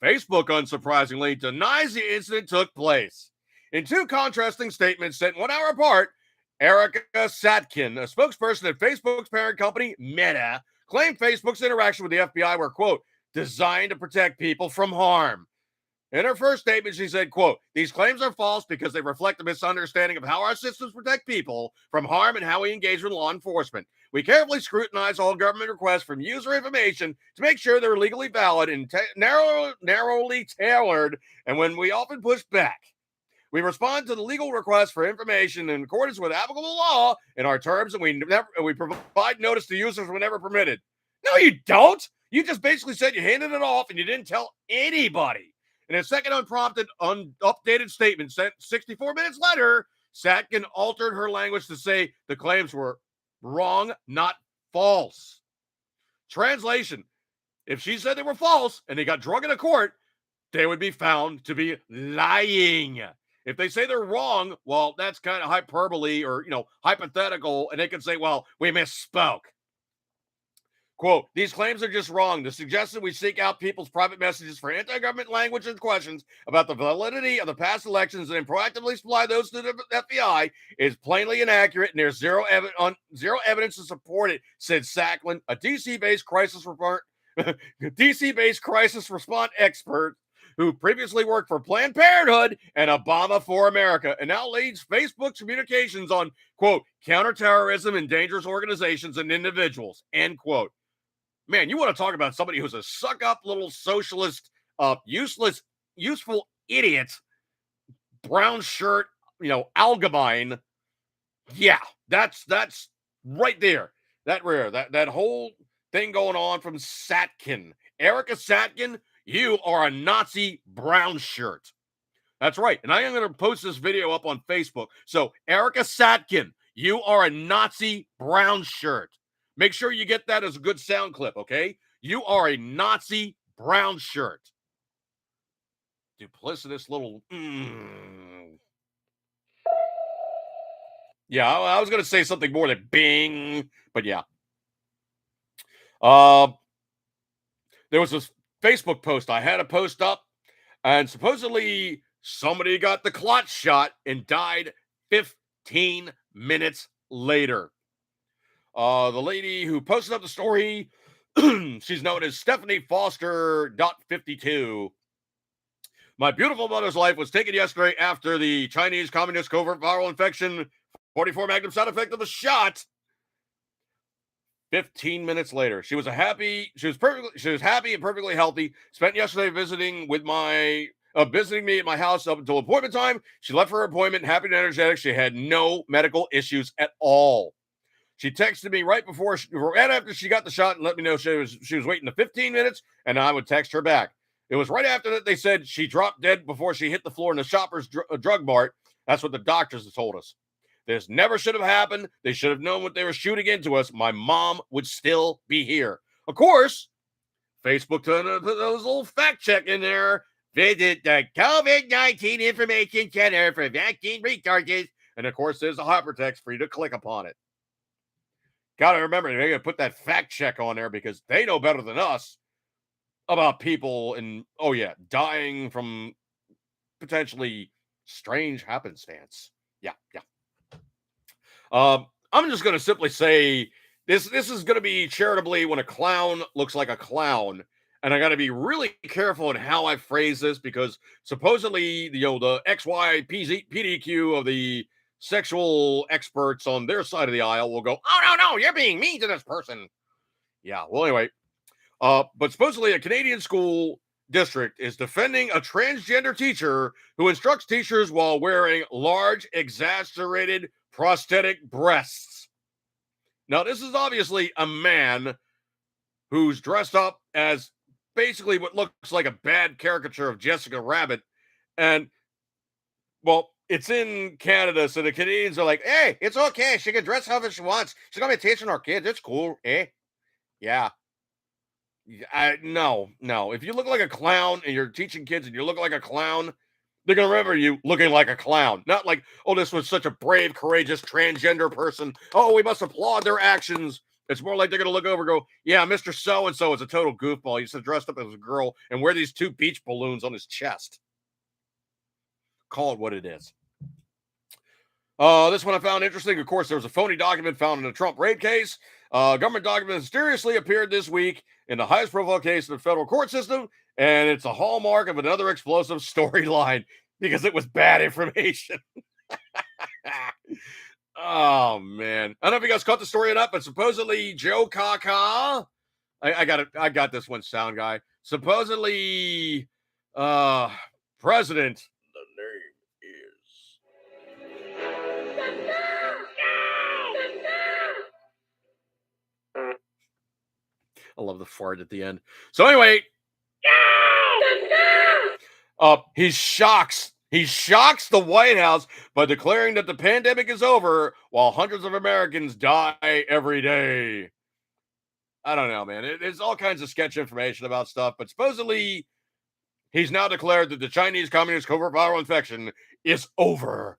Facebook, unsurprisingly, denies the incident took place. In two contrasting statements sent 1 hour apart, Erica Satkin, a spokesperson at Facebook's parent company, Meta, claimed Facebook's interaction with the FBI were, quote, designed to protect people from harm. In her first statement, she said, quote, these claims are false because they reflect a misunderstanding of how our systems protect people from harm and how we engage with law enforcement. We carefully scrutinize all government requests from user information to make sure they're legally valid and narrowly tailored, and when we often push back, we respond to the legal request for information in accordance with applicable law in our terms, and we provide notice to users whenever permitted. No, you don't. You just basically said you handed it off and you didn't tell anybody. In a second unprompted, updated statement sent 64 minutes later, Satkin altered her language to say the claims were wrong, not false. Translation, if she said they were false and they got drug in a court, they would be found to be lying. If they say they're wrong, well, that's kind of hyperbole or, hypothetical, and they can say, well, we misspoke. Quote, these claims are just wrong. The suggestion we seek out people's private messages for anti-government language and questions about the validity of the past elections and proactively supply those to the FBI is plainly inaccurate, and there's zero evidence to support it, said Satkin, a DC-based crisis response expert who previously worked for Planned Parenthood and Obama for America, and now leads Facebook's communications on, quote, counterterrorism and dangerous organizations and individuals, end quote. Man, you want to talk about somebody who's a suck-up little socialist, useful idiot, brown shirt, Algemine. Yeah, that's right there. That whole thing going on from Satkin. Erica Satkin, you are a Nazi brown shirt. That's right. And I am going to post this video up on Facebook. So, Erica Satkin, you are a Nazi brown shirt. Make sure you get that as a good sound clip, okay? You are a Nazi brown shirt. Duplicitous little... Yeah, I was going to say something more than Bing, but yeah. Uh, there was this Facebook post. I had a post up, and supposedly somebody got the clot shot and died 15 minutes later. The lady who posted up the story, she's known as Stephanie Foster.52. My beautiful mother's life was taken yesterday after the Chinese Communist covert viral infection, 44 magnum side effect of the shot. 15 minutes later, she was happy and perfectly healthy. Spent yesterday visiting me at my house up until appointment time. She left for her appointment happy and energetic. She had no medical issues at all. She texted me right after she got the shot and let me know she was waiting the 15 minutes, and I would text her back. It was right after that they said she dropped dead before she hit the floor in the Shoppers Drug Mart. That's what the doctors have told us. This never should have happened. They should have known what they were shooting into us. My mom would still be here. Of course, Facebook put those little fact check in there. Visit the COVID-19 Information Center for vaccine resources. And of course, there's a hypertext for you to click upon it. Got to remember, they're going to put that fact check on there because they know better than us about people and, dying from potentially strange happenstance. Yeah. I'm just going to simply say this is going to be charitably when a clown looks like a clown. And I got to be really careful in how I phrase this because supposedly, the XYPDQ of the sexual experts on their side of the aisle will go, oh, no, you're being mean to this person. Yeah, well, anyway. But supposedly a Canadian school district is defending a transgender teacher who instructs teachers while wearing large, exaggerated prosthetic breasts. Now, this is obviously a man who's dressed up as basically what looks like a bad caricature of Jessica Rabbit. And, well, it's in Canada, so the Canadians are like, hey, it's okay. She can dress however she wants. She's going to be teaching our kids. It's cool, eh? Yeah. No. If you look like a clown and you're teaching kids and you look like a clown, they're going to remember you looking like a clown. Not like, oh, this was such a brave, courageous transgender person. Oh, we must applaud their actions. It's more like they're going to look over and go, yeah, Mr. So-and-so is a total goofball. He's dressed up as a girl and wear these 2 beach balloons on his chest. Call it what it is. This one I found interesting. Of course, there was a phony document found in a Trump raid case. Government document mysteriously appeared this week in the highest profile case in the federal court system, and it's a hallmark of another explosive storyline because it was bad information. Oh, man. I don't know if you guys caught the story or not, but supposedly Joe Kaka, I got this one, sound guy. Supposedly, president, the name is... I love the fart at the end. So anyway, he shocks the White House by declaring that the pandemic is over while hundreds of Americans die every day. I don't know, man. There's all kinds of sketch information about stuff, but supposedly he's now declared that the Chinese Communist covert viral infection is over.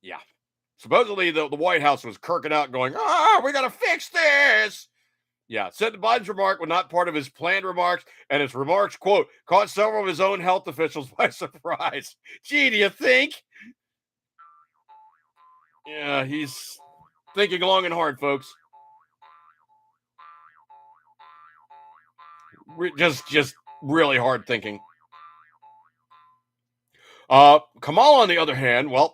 Yeah. Supposedly the White House was kirking out going, we got to fix this. Yeah, said Biden's remark was not part of his planned remarks, and his remarks, quote, caught several of his own health officials by surprise. Gee, do you think? Yeah, he's thinking long and hard, folks. Just really hard thinking. Kamala, on the other hand, I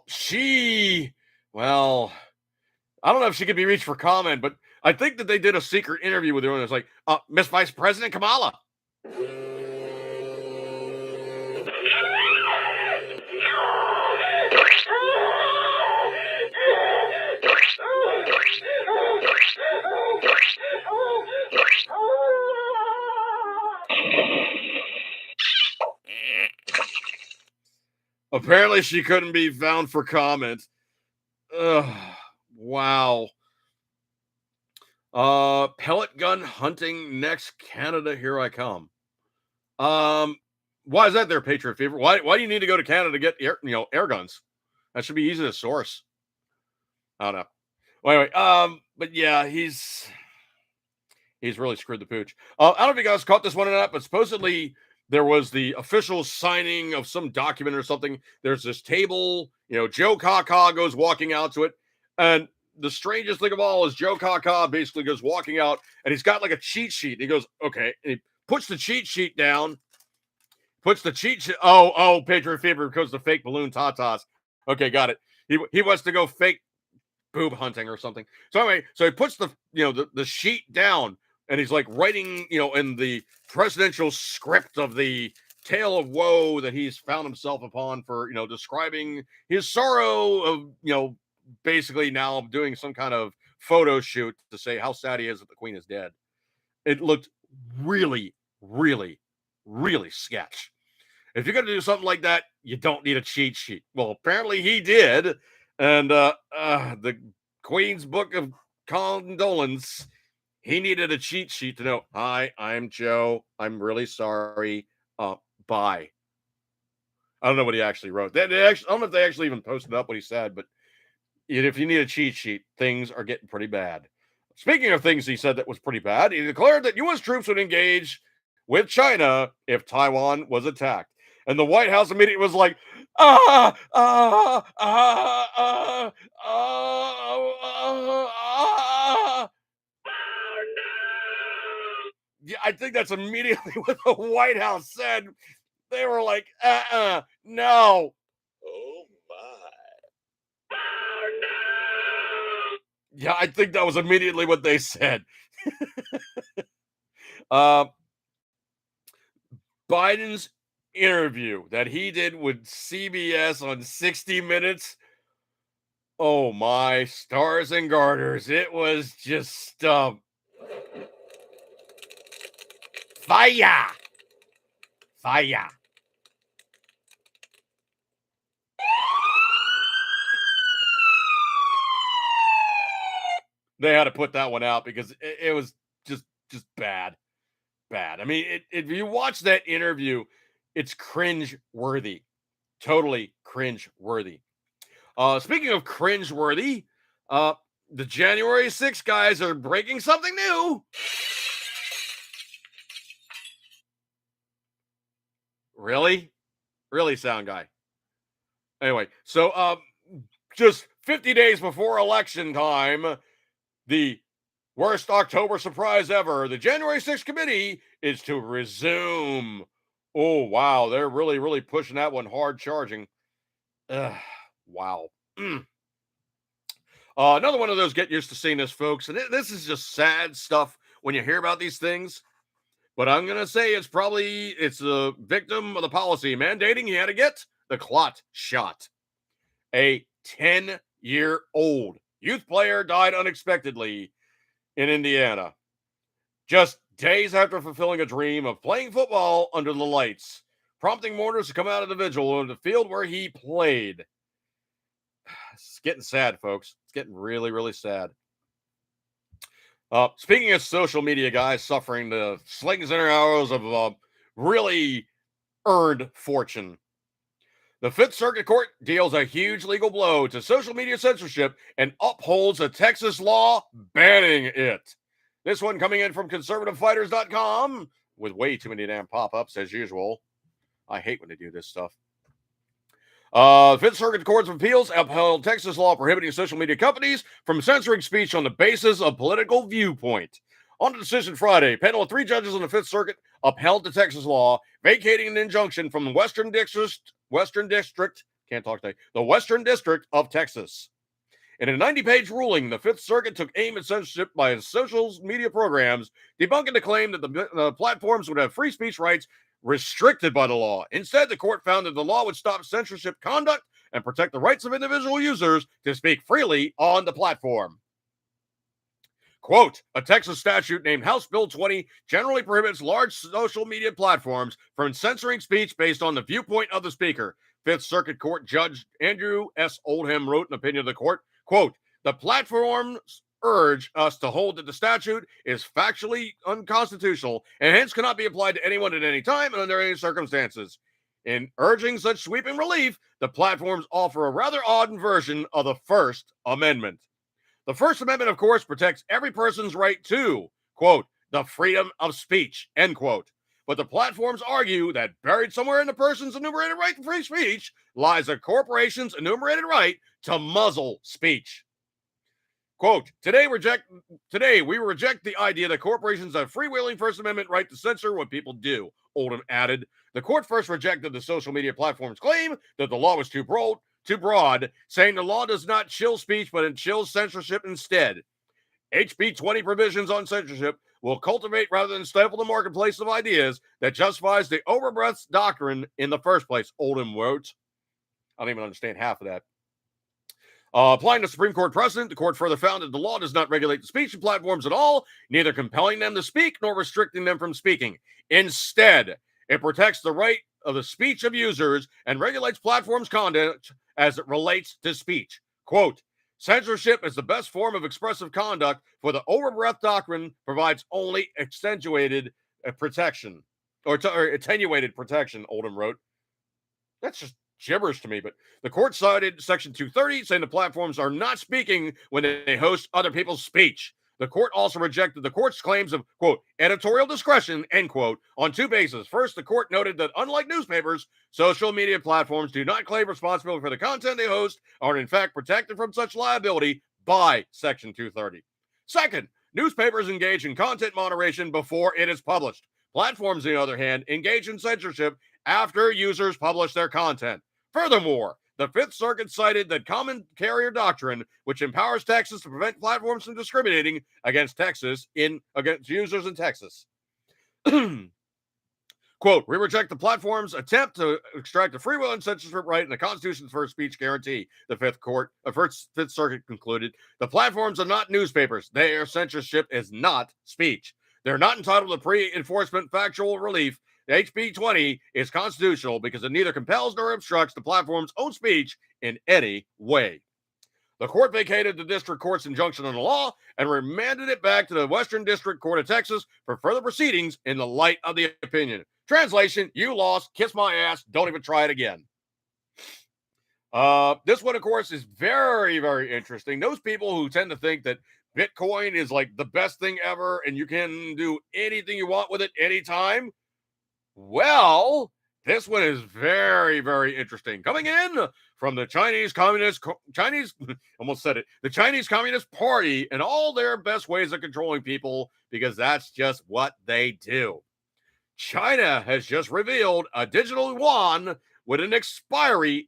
don't know if she could be reached for comment, but I think that they did a secret interview with her, and it's like, Miss Vice President Kamala. Apparently, she couldn't be found for comment. Wow. Pellet gun hunting next Canada. Here I come. Why is that there, Patriot Fever? Why do you need to go to Canada to get air guns? That should be easy to source. I don't know. Well, anyway, but yeah, he's really screwed the pooch. I don't know if you guys caught this one or not, but supposedly there was the official signing of some document or something. There's this table, Joe Kaka goes walking out to it. And the strangest thing of all is Joe Kaka basically goes walking out and he's got like a cheat sheet. He goes, okay. And he puts the cheat sheet down, puts the cheat sheet. Oh, Patriot Fever because the fake balloon tatas. Okay, got it. He wants to go fake boob hunting or something. So anyway, so he puts the the sheet down and he's like writing, in the presidential script of the tale of woe that he's found himself upon for, describing his sorrow of, basically now doing some kind of photo shoot to say how sad he is that the queen is dead. It looked really, really, really sketch. If you're going to do something like that, you don't need a cheat sheet. Well, apparently he did. And the Queen's Book of Condolence, he needed a cheat sheet to know, hi, I'm Joe. I'm really sorry. Bye. I don't know what he actually wrote. I don't know if they actually even posted up what he said, but if you need a cheat sheet, things are getting pretty bad. Speaking of things he said that was pretty bad, he declared that U.S. troops would engage with China if Taiwan was attacked. And the White House immediately was like, Yeah, I think that's immediately what the White House said. They were like, no. Oh my. Yeah, I think that was immediately what they said. Biden's interview that he did with CBS on 60 Minutes. Oh my stars and garters. It was just fire. Fire. They had to put that one out because it was just bad. I mean, if you watch that interview, it's cringe worthy. Totally cringe worthy. Speaking of cringe worthy, the January 6th guys are breaking something new. Really? Really, sound guy. Anyway, so just 50 days before election time, the worst October surprise ever, the January 6th committee is to resume. Oh, wow. They're really, really pushing that one hard charging. Wow. Another one of those get used to seeing this, folks. And this is just sad stuff when you hear about these things. But I'm going to say it's a victim of the policy mandating he had to get the clot shot. A 10-year-old youth player died unexpectedly in Indiana, just days after fulfilling a dream of playing football under the lights, prompting mourners to come out of the vigil on the field where he played. It's getting sad, folks. It's getting really, really sad. Speaking of social media guys suffering the slings and arrows of really earned fortune, the Fifth Circuit Court deals a huge legal blow to social media censorship and upholds a Texas law banning it. This one coming in from conservativefighters.com with way too many damn pop-ups as usual. I hate when they do this stuff. Fifth Circuit Court of Appeals upheld Texas law prohibiting social media companies from censoring speech on the basis of political viewpoint. On the decision Friday, a panel of 3 judges on the Fifth Circuit upheld the Texas law, vacating an injunction from the Western District of Texas. In a 90-page ruling, the Fifth Circuit took aim at censorship by social media programs, debunking the claim that the platforms would have free speech rights restricted by the law. Instead, the court found that the law would stop censorship conduct and protect the rights of individual users to speak freely on the platform. Quote, a Texas statute named House Bill 20 generally prohibits large social media platforms from censoring speech based on the viewpoint of the speaker. Fifth Circuit Court Judge Andrew S. Oldham wrote an opinion of the court, quote, the platforms urge us to hold that the statute is factually unconstitutional and hence cannot be applied to anyone at any time and under any circumstances. In urging such sweeping relief, the platforms offer a rather odd version of the First Amendment. The First Amendment, of course, protects every person's right to, quote, the freedom of speech, end quote. But the platforms argue that buried somewhere in the person's enumerated right to free speech lies a corporation's enumerated right to muzzle speech. Quote, today we reject the idea that corporations have freewheeling First Amendment right to censor what people do, Oldham added. The court first rejected the social media platform's claim that the law was too broad, saying the law does not chill speech, but it chills censorship instead. HB 20 provisions on censorship will cultivate rather than stifle the marketplace of ideas that justifies the overbreadth doctrine in the first place, Oldham wrote. I don't even understand half of that. Applying the Supreme Court precedent, the court further found that the law does not regulate the speech of platforms at all, neither compelling them to speak nor restricting them from speaking. Instead, it protects the right of the speech of users and regulates platforms' conduct as it relates to speech. Quote, censorship is the best form of expressive conduct, for the overbreadth doctrine provides only extenuated protection, or attenuated protection, Oldham wrote. That's just gibberish to me, but the court cited Section 230, saying the platforms are not speaking when they host other people's speech. The court also rejected the court's claims of, quote, editorial discretion, end quote, on two bases. First, the court noted that unlike newspapers, social media platforms do not claim responsibility for the content they host, are in fact protected from such liability by Section 230. Second, newspapers engage in content moderation before it is published. Platforms, on the other hand, engage in censorship after users publish their content. Furthermore, the Fifth Circuit cited the common carrier doctrine, which empowers Texas to prevent platforms from discriminating against users in Texas. Quote, we reject the platform's attempt to extract a free will and censorship right in the Constitution's first speech guarantee, the Fifth Circuit concluded. The platforms are not newspapers. Their censorship is not speech. They're not entitled to pre-enforcement factual relief. The HB 20 is constitutional because it neither compels nor obstructs the platform's own speech in any way. The court vacated the district court's injunction on the law and remanded it back to the Western District Court of Texas for further proceedings in the light of the opinion. Translation, you lost, kiss my ass, don't even try it again. This one, of course, is very, very interesting. Those people who tend to think that Bitcoin is like the best thing ever and you can do anything you want with it anytime. Well, this one is very, very interesting. Coming in from the Chinese Communist Party and all their best ways of controlling people, because that's just what they do. China has just revealed a digital yuan with an expiry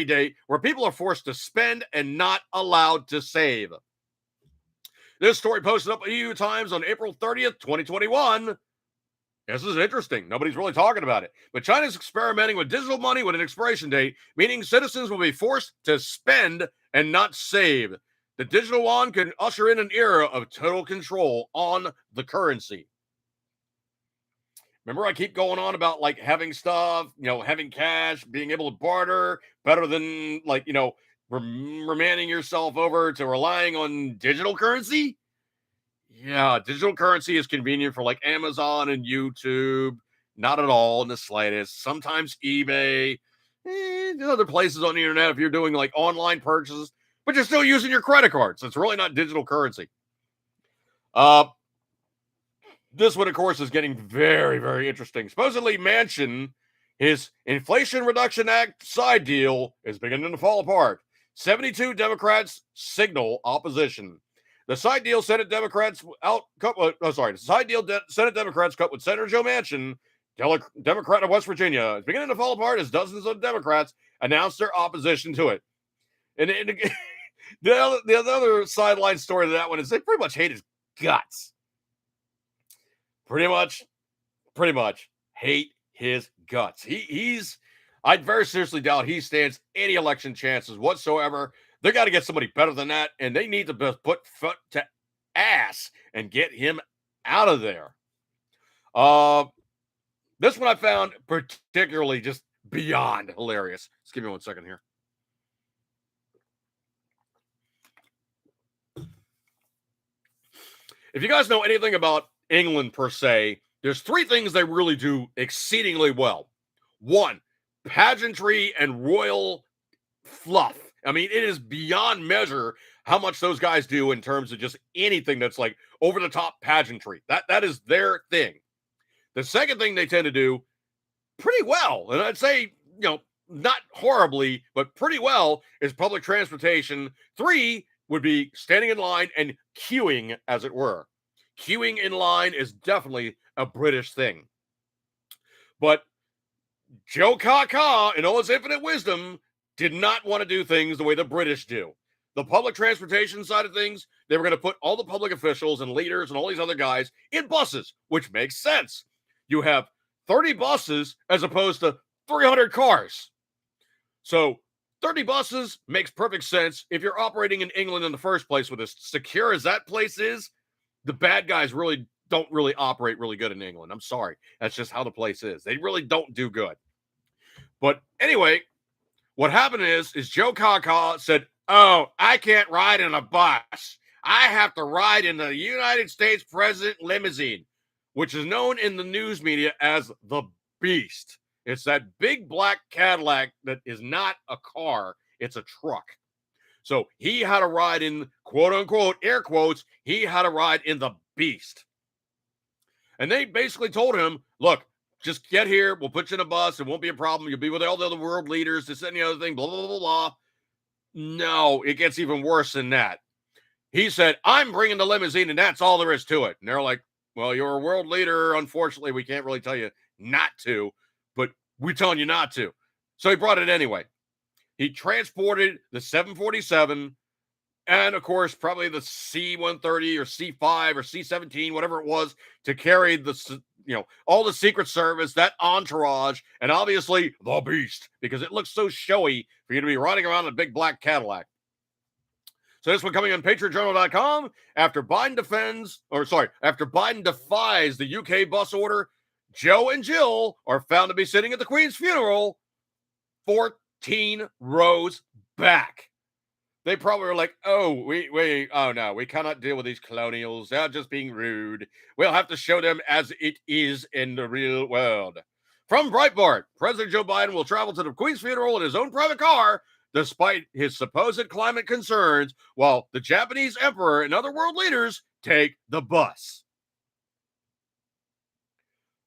date where people are forced to spend and not allowed to save. This story posted up at EU Times on April 30th, 2021. This is interesting. Nobody's really talking about it. But China's experimenting with digital money with an expiration date, meaning citizens will be forced to spend and not save. The digital yuan can usher in an era of total control on the currency. Remember, I keep going on about like having stuff, having cash, being able to barter better than remanding yourself over to relying on digital currency. Yeah, digital currency is convenient for like Amazon and YouTube. Not at all in the slightest. Sometimes eBay, other places on the internet if you're doing like online purchases, but you're still using your credit cards. So it's really not digital currency. This one, of course, is getting very, very interesting. Supposedly, Manchin, his Inflation Reduction Act side deal is beginning to fall apart. 72 Democrats signal opposition. The side deal Senate Democrats cut with Senator Joe Manchin, Democrat of West Virginia, is beginning to fall apart as dozens of Democrats announced their opposition to it. And the other sideline story to that one is they pretty much hate his guts. Pretty much hate his guts. I very seriously doubt he stands any election chances whatsoever. They got to get somebody better than that, and they need to put foot to ass and get him out of there. This one I found particularly just beyond hilarious. Just give me 1 second here. If you guys know anything about England per se, there's three things they really do exceedingly well. one, pageantry and royal fluff. I mean, it is beyond measure how much those guys do in terms of just anything that's like over the top pageantry. That is their thing. The second thing they tend to do pretty well, and I'd say, not horribly, but pretty well, is public transportation. 3 would be standing in line and queuing, as it were. Queuing in line is definitely a British thing. But Joe Kaka, in all his infinite wisdom, did not want to do things the way the British do. The public transportation side of things, they were going to put all the public officials and leaders and all these other guys in buses, which makes sense. You have 30 buses as opposed to 300 cars. So 30 buses makes perfect sense. If you're operating in England in the first place, with as secure as that place is, the bad guys don't really operate really good in England. I'm sorry. That's just how the place is. They really don't do good. But anyway, what happened is Joe Kaka said, "Oh, I can't ride in a bus. I have to ride in the United States President limousine," which is known in the news media as the Beast. It's that big black Cadillac that is not a car, it's a truck. So he had to ride in, quote unquote, air quotes, he had to ride in the Beast. And they basically told him, look, just get here. We'll put you in a bus. It won't be a problem. You'll be with all the other world leaders, this and the other thing, blah, blah, blah, blah. No, it gets even worse than that. He said, "I'm bringing the limousine, and that's all there is to it." And they're like, "Well, you're a world leader. Unfortunately, we can't really tell you not to, but we're telling you not to." So he brought it anyway. He transported the 747 and, of course, probably the C-130 or C-5 or C-17, whatever it was, to carry the, all the Secret Service, that entourage, and obviously the Beast, because it looks so showy for you to be riding around in a big black Cadillac. So this one coming on PatriotJournal.com. After Biden defies the UK bus order, Joe and Jill are found to be sitting at the Queen's funeral 14 rows back. They probably were like, "Oh, no, we cannot deal with these colonials. They're just being rude. We'll have to show them as it is in the real world." From Breitbart, President Joe Biden will travel to the Queen's funeral in his own private car, despite his supposed climate concerns, while the Japanese emperor and other world leaders take the bus.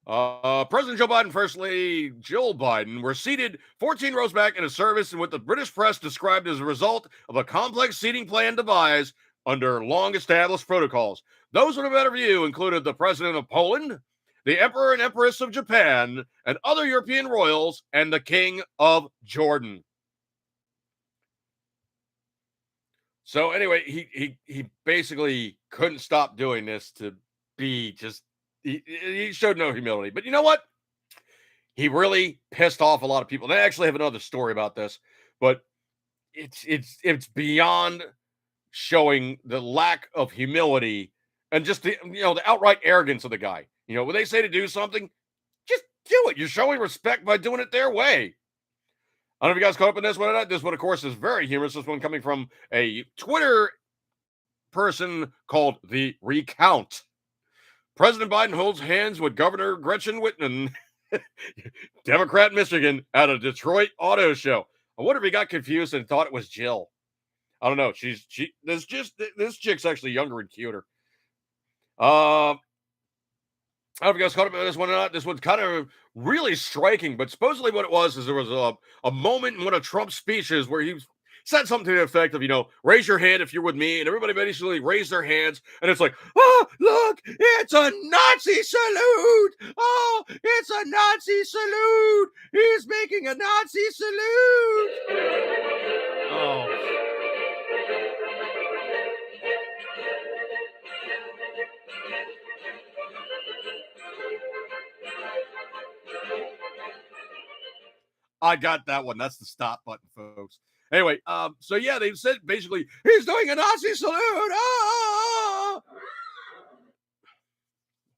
President Joe Biden, First Lady Jill Biden were seated 14 rows back in a service in what the British press described as a result of a complex seating plan devised under long-established protocols. Those with a better view included the President of Poland, the Emperor and Empress of Japan, and other European royals, and the King of Jordan. So anyway, he basically couldn't stop doing this to be just, he showed no humility. But you know what? He really pissed off a lot of people. And I actually have another story about this, but it's beyond showing the lack of humility and just the outright arrogance of the guy. When they say to do something, just do it. You're showing respect by doing it their way. I don't know if you guys caught up in this one or not. This one, of course, is very humorous. This one coming from a Twitter person called The Recount. President Biden holds hands with Governor Gretchen Whitman, Democrat Michigan, at a Detroit auto show. I wonder if he got confused and thought it was Jill. I don't know. This chick's actually younger and cuter. I don't know if you guys caught up on this one or not. This one's kind of really striking, but supposedly what it was is there was a moment in one of Trump's speeches where he said something to the effect of, raise your hand if you're with me, and everybody basically raised their hands, and it's like, "Oh, look, it's a Nazi salute! Oh, it's a Nazi salute! He's making a Nazi salute!" Oh. I got that one. That's the stop button, folks. Anyway, so yeah, they said basically he's doing a Nazi salute. Ah!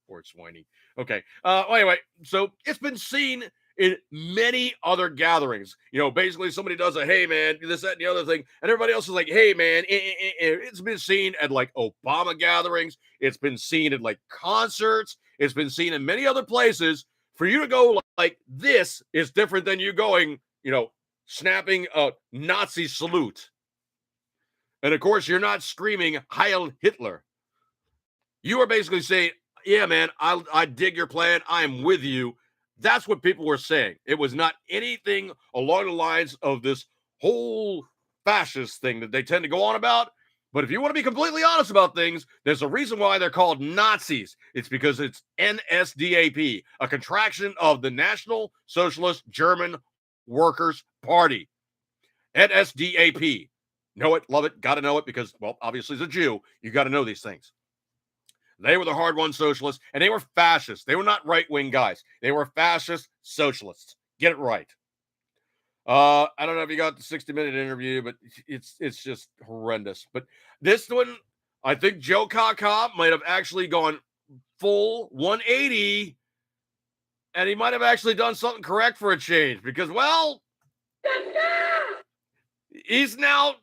Poor Swiney. Okay. Anyway, so it's been seen in many other gatherings. Basically somebody does a, "Hey man, this, that, and the other thing," and everybody else is like, "Hey man." It's been seen at like Obama gatherings. It's been seen at like concerts. It's been seen in many other places for you to go like this is different than you going, snapping a Nazi salute. And of course, you're not screaming Heil Hitler. You are basically saying, yeah, man, I dig your plan. I am with you. That's what people were saying. It was not anything along the lines of this whole fascist thing that they tend to go on about. But if you want to be completely honest about things, there's a reason why they're called Nazis. It's because it's NSDAP, a contraction of the National Socialist German Workers' Party. NSDAP. Know it, love it, got to know it because, well, obviously as a Jew, you got to know these things. They were the hard-won socialists, and they were fascists. They were not right-wing guys. They were fascist socialists. Get it right. I don't know if you got the 60-minute interview, but it's just horrendous. But this one, I think Joe Kaka might have actually gone full 180, and he might have actually done something correct for a change because, well, he's now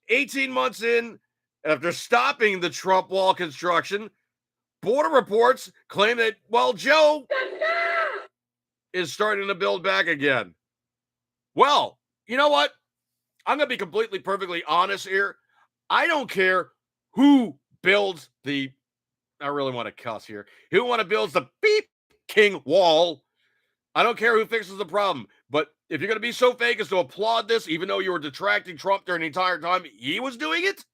18 months in after stopping the Trump wall construction. Border reports claim that, well, Joe is starting to build back again. Well, you know what? I'm going to be completely, perfectly honest here. I don't care who builds I really want to cuss here. Who want to build the beep king wall? I don't care who fixes the problem. But if you're going to be so fake as to applaud this, even though you were detracting Trump during the entire time he was doing it,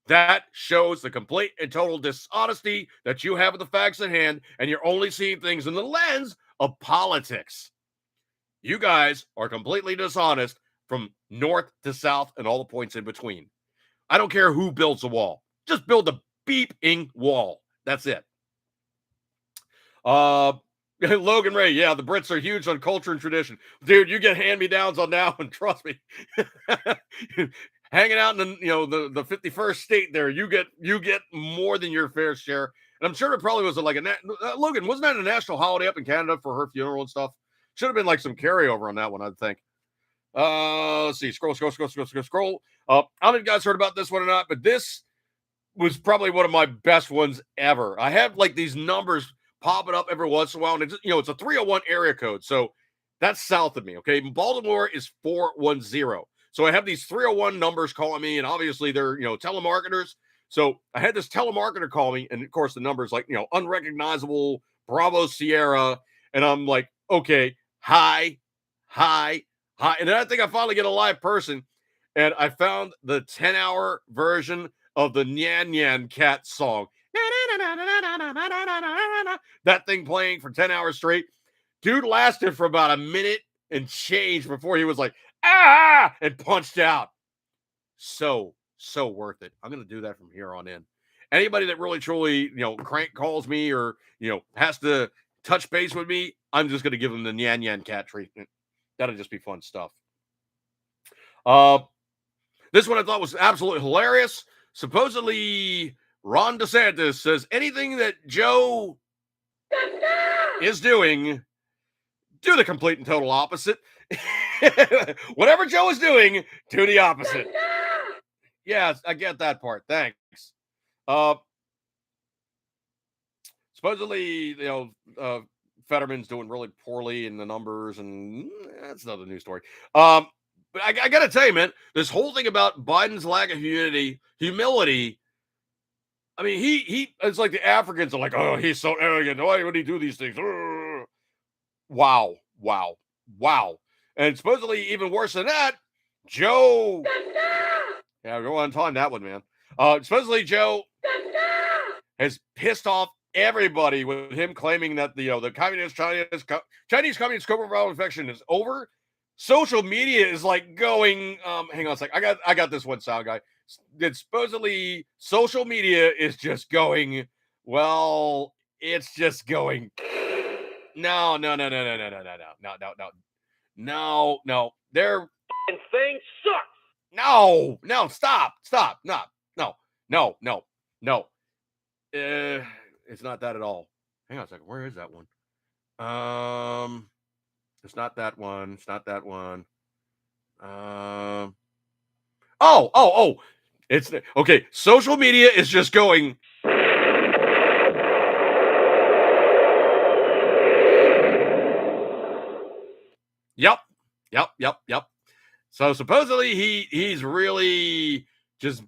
that shows the complete and total dishonesty that you have with the facts at hand, and you're only seeing things in the lens of politics. You guys are completely dishonest from north to south and all the points in between. I don't care who builds the wall. Just build the beeping wall. That's it. Logan Ray, yeah, the Brits are huge on culture and tradition. Dude, you get hand-me-downs on that one, trust me. Hanging out in the 51st state there, you get more than your fair share. And I'm sure it probably was like Logan, wasn't that a national holiday up in Canada for her funeral and stuff? Should have been like some carryover on that one, I'd think. Let's see. Scroll. I don't know if you guys heard about this one or not, but this was probably one of my best ones ever. I have like these numbers popping up every once in a while, and it's a 301 area code, so that's south of me. Okay, Baltimore is 410, so I have these 301 numbers calling me, and obviously they're telemarketers. So I had this telemarketer call me, and of course the number is like unrecognizable Bravo Sierra, and I'm like, okay, hi, and then I think I finally get a live person, and I found the 10-hour version of the Nyan Nyan Cat song. That thing playing for 10 hours straight. Dude lasted for about a minute and change before he was like, and punched out. So worth it. I'm going to do that from here on in. Anybody that really, truly, crank calls me or, has to touch base with me, I'm just going to give them the Nyan Nyan Cat treatment. That'll just be fun stuff. This one I thought was absolutely hilarious. Supposedly, Ron DeSantis says anything that Joe is doing, do the complete and total opposite. Whatever Joe is doing, do the opposite. Yes, I get that part. Thanks. Supposedly, Fetterman's doing really poorly in the numbers, and that's another news story. But I got to tell you, man, this whole thing about Biden's lack of humility. I mean, it's like the Africans are like, oh, he's so arrogant. Why would he do these things? Wow. And supposedly, even worse than that, Joe. Yeah, go on time that one, man. Supposedly, Joe has pissed off everybody with him claiming that the Chinese Communist coronavirus infection is over. Social media is like going. Hang on a sec. I got this one sound guy. That supposedly social media is just going. Well, it's just going. No. They're thing sucks. No, stop. No. It's not that at all. Hang on a second. Where is that one? It's not that one. Oh. It's okay. Social media is just going. Yep. So supposedly he's really just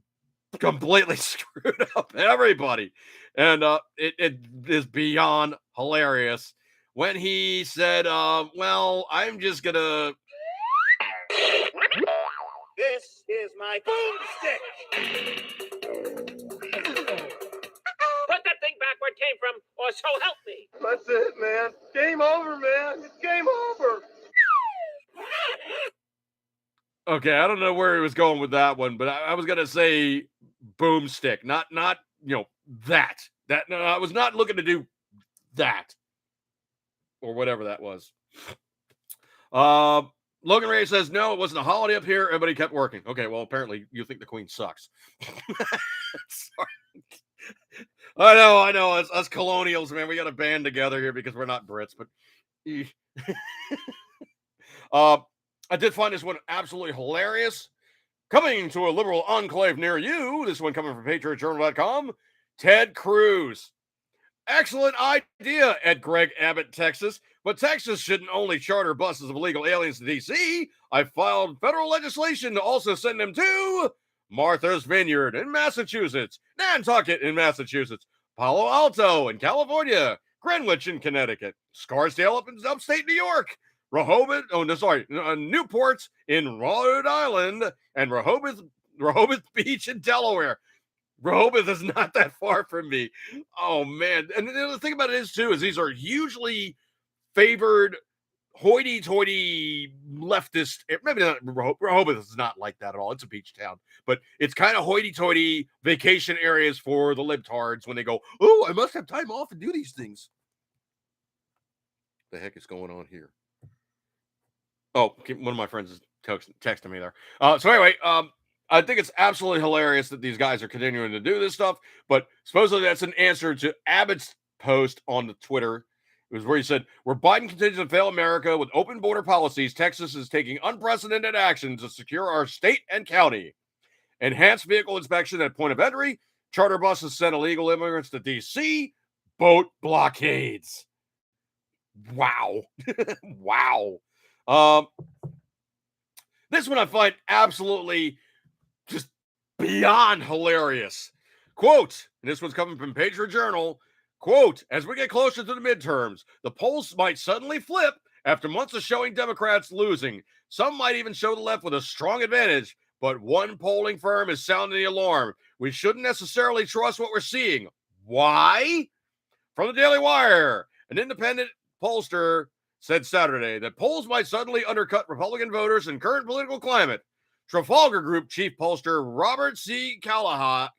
completely screwed up everybody. And it is beyond hilarious when he said, well, I'm just gonna. This is my boomstick. Put that thing back where it came from, or so help me. That's it, man. Game over, man. It's game over. Okay, I don't know where he was going with that one, but I was gonna say boomstick, not that. No, I was not looking to do that or whatever that was. Logan Ray says no, it wasn't a holiday up here. Everybody kept working. Okay, well apparently you think the Queen sucks. Sorry. I know. Us colonials, man, we got to band together here because we're not Brits. But I did find this one absolutely hilarious. Coming to a liberal enclave near you, this one coming from PatriotJournal.com, Ted Cruz. Excellent idea at Greg Abbott, Texas. But Texas shouldn't only charter buses of illegal aliens to D.C. I filed federal legislation to also send them to Martha's Vineyard in Massachusetts, Nantucket in Massachusetts, Palo Alto in California, Greenwich in Connecticut, Scarsdale up in upstate New York, Newport in Rhode Island, and Rehoboth Beach in Delaware. Rehoboth is not that far from me. Oh, man. And the thing about it is, too, is these are hugely favored hoity-toity leftist. Maybe not. Rehoboth is not like that at all. It's a beach town. But it's kind of hoity-toity vacation areas for the libtards when they go, oh, I must have time off and do these things. What the heck is going on here? Oh, one of my friends is texting me there. So anyway, I think it's absolutely hilarious that these guys are continuing to do this stuff. But supposedly that's an answer to Abbott's post on the Twitter. It was where he said, where Biden continues to fail America with open border policies, Texas is taking unprecedented action to secure our state and county. Enhanced vehicle inspection at point of entry. Charter buses send illegal immigrants to D.C. Boat blockades. Wow. Wow. This one I find absolutely just beyond hilarious. Quote, and this one's coming from Patriot Journal, quote, as we get closer to the midterms, the polls might suddenly flip after months of showing Democrats losing. Some might even show the left with a strong advantage, but one polling firm is sounding the alarm. We shouldn't necessarily trust what we're seeing. Why? From the Daily Wire, an independent pollster said Saturday that polls might suddenly undercut Republican voters in current political climate. Trafalgar Group chief pollster Robert C. Cahaly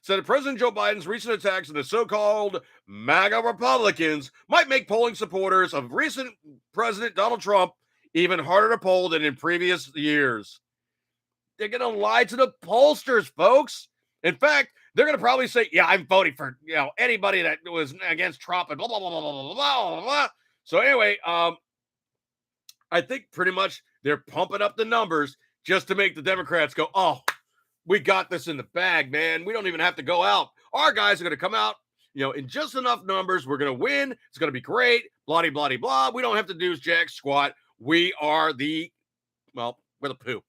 said that President Joe Biden's recent attacks on the so-called MAGA Republicans might make polling supporters of recent President Donald Trump even harder to poll than in previous years. They're going to lie to the pollsters, folks. In fact, they're going to probably say, yeah, I'm voting for, anybody that was against Trump and blah, blah, blah, blah, blah, blah, blah, blah. So anyway, I think pretty much they're pumping up the numbers just to make the Democrats go, oh, we got this in the bag, man. We don't even have to go out. Our guys are going to come out, in just enough numbers. We're going to win. It's going to be great. Blah, blah, blah, blah. We don't have to do jack squat. We are we're the poop.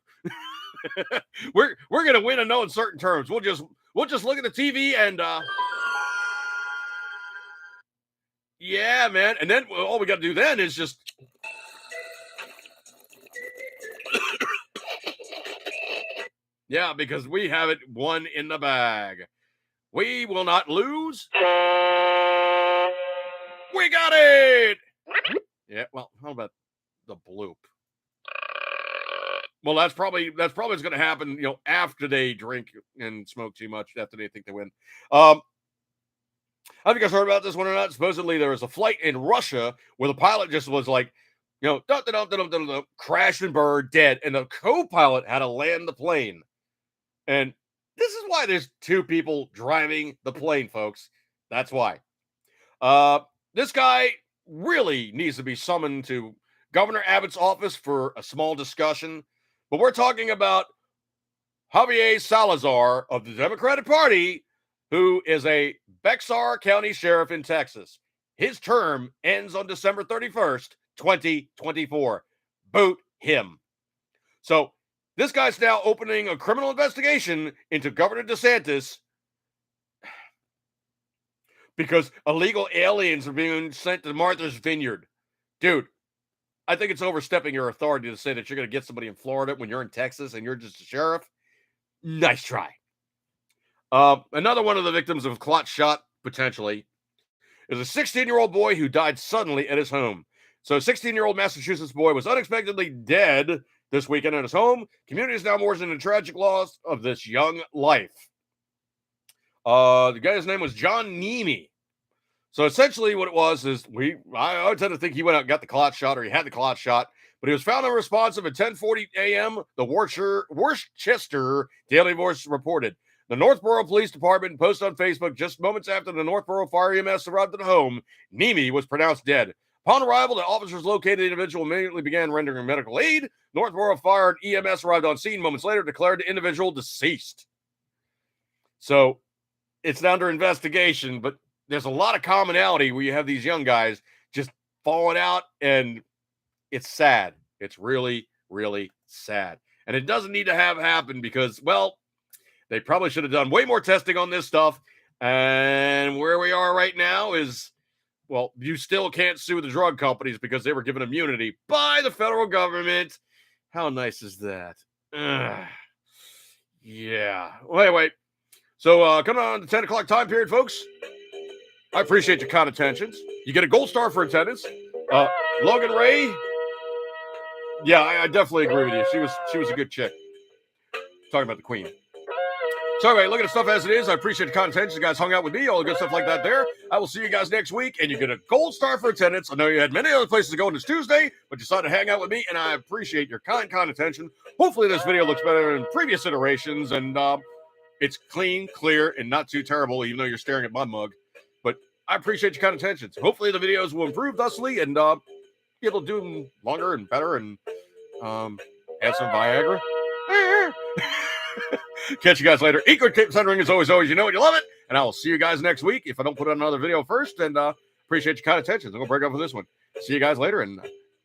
we're going to win in no uncertain terms. We'll just look at the TV and yeah, man. And then all we got to do then is just yeah, because we have it one in the bag. We will not lose. We got it. Yeah, well, how about the bloop? Well, that's probably what's going to happen, after they drink and smoke too much, after they think they win. I don't know if you guys heard about this one or not. Supposedly there was a flight in Russia where the pilot just was like, crashed and burned, dead, and the co-pilot had to land the plane. And this is why there's two people driving the plane, folks. That's why. This guy really needs to be summoned to Governor Abbott's office for a small discussion. But we're talking about Javier Salazar of the Democratic Party, who is a Bexar County sheriff in Texas. His term ends on December 31st, 2024. Boot him. So this guy's now opening a criminal investigation into Governor DeSantis because illegal aliens are being sent to Martha's Vineyard. Dude, I think it's overstepping your authority to say that you're going to get somebody in Florida when you're in Texas and you're just a sheriff. Nice try. Another one of the victims of clot shot, potentially, is a 16-year-old boy who died suddenly at his home. So a 16-year-old Massachusetts boy was unexpectedly dead this weekend at his home. Community is now mourning the tragic loss of this young life. The guy's name was John Nemi. So essentially what it was is I tend to think he went out and got the clot shot, or he had the clot shot, but he was found unresponsive at 10:40 a.m. The Worcester Daily Voice reported. The Northborough Police Department posted on Facebook just moments after the Northborough Fire EMS arrived at the home, Nemi was pronounced dead. Upon arrival, the officers located the individual immediately began rendering medical aid. Northborough Fire and EMS arrived on scene moments later, declared the individual deceased. So it's now under investigation, but there's a lot of commonality where you have these young guys just falling out, and it's sad. It's really, really sad. And it doesn't need to have happen because, well, they probably should have done way more testing on this stuff. And where we are right now is, well, you still can't sue the drug companies because they were given immunity by the federal government. How nice is that? Ugh. Yeah. Well, anyway, so coming on the 10 o'clock time period, folks, I appreciate your kind attentions. You get a gold star for attendance. Logan Ray, yeah, I definitely agree with you. She was a good chick. Talking about the queen. So anyway, look at the stuff as it is. I appreciate the content. You guys hung out with me, all the good stuff like that there. I will see you guys next week, and you get a gold star for attendance. I know you had many other places to go on this Tuesday, but you decided to hang out with me, and I appreciate your kind attention. Hopefully this video looks better than previous iterations, and it's clean, clear, and not too terrible, even though you're staring at my mug. But I appreciate your kind attention. So hopefully the videos will improve thusly, and be able to do them longer and better, and add some Viagra. Catch you guys later. Eat good, keep centering as always. You know it, you love it. And I will see you guys next week if I don't put out another video first. And appreciate your kind attention. I'm going to break up with this one. See you guys later, and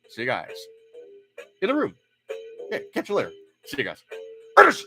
see you guys in the room. Yeah, catch you later. See you guys.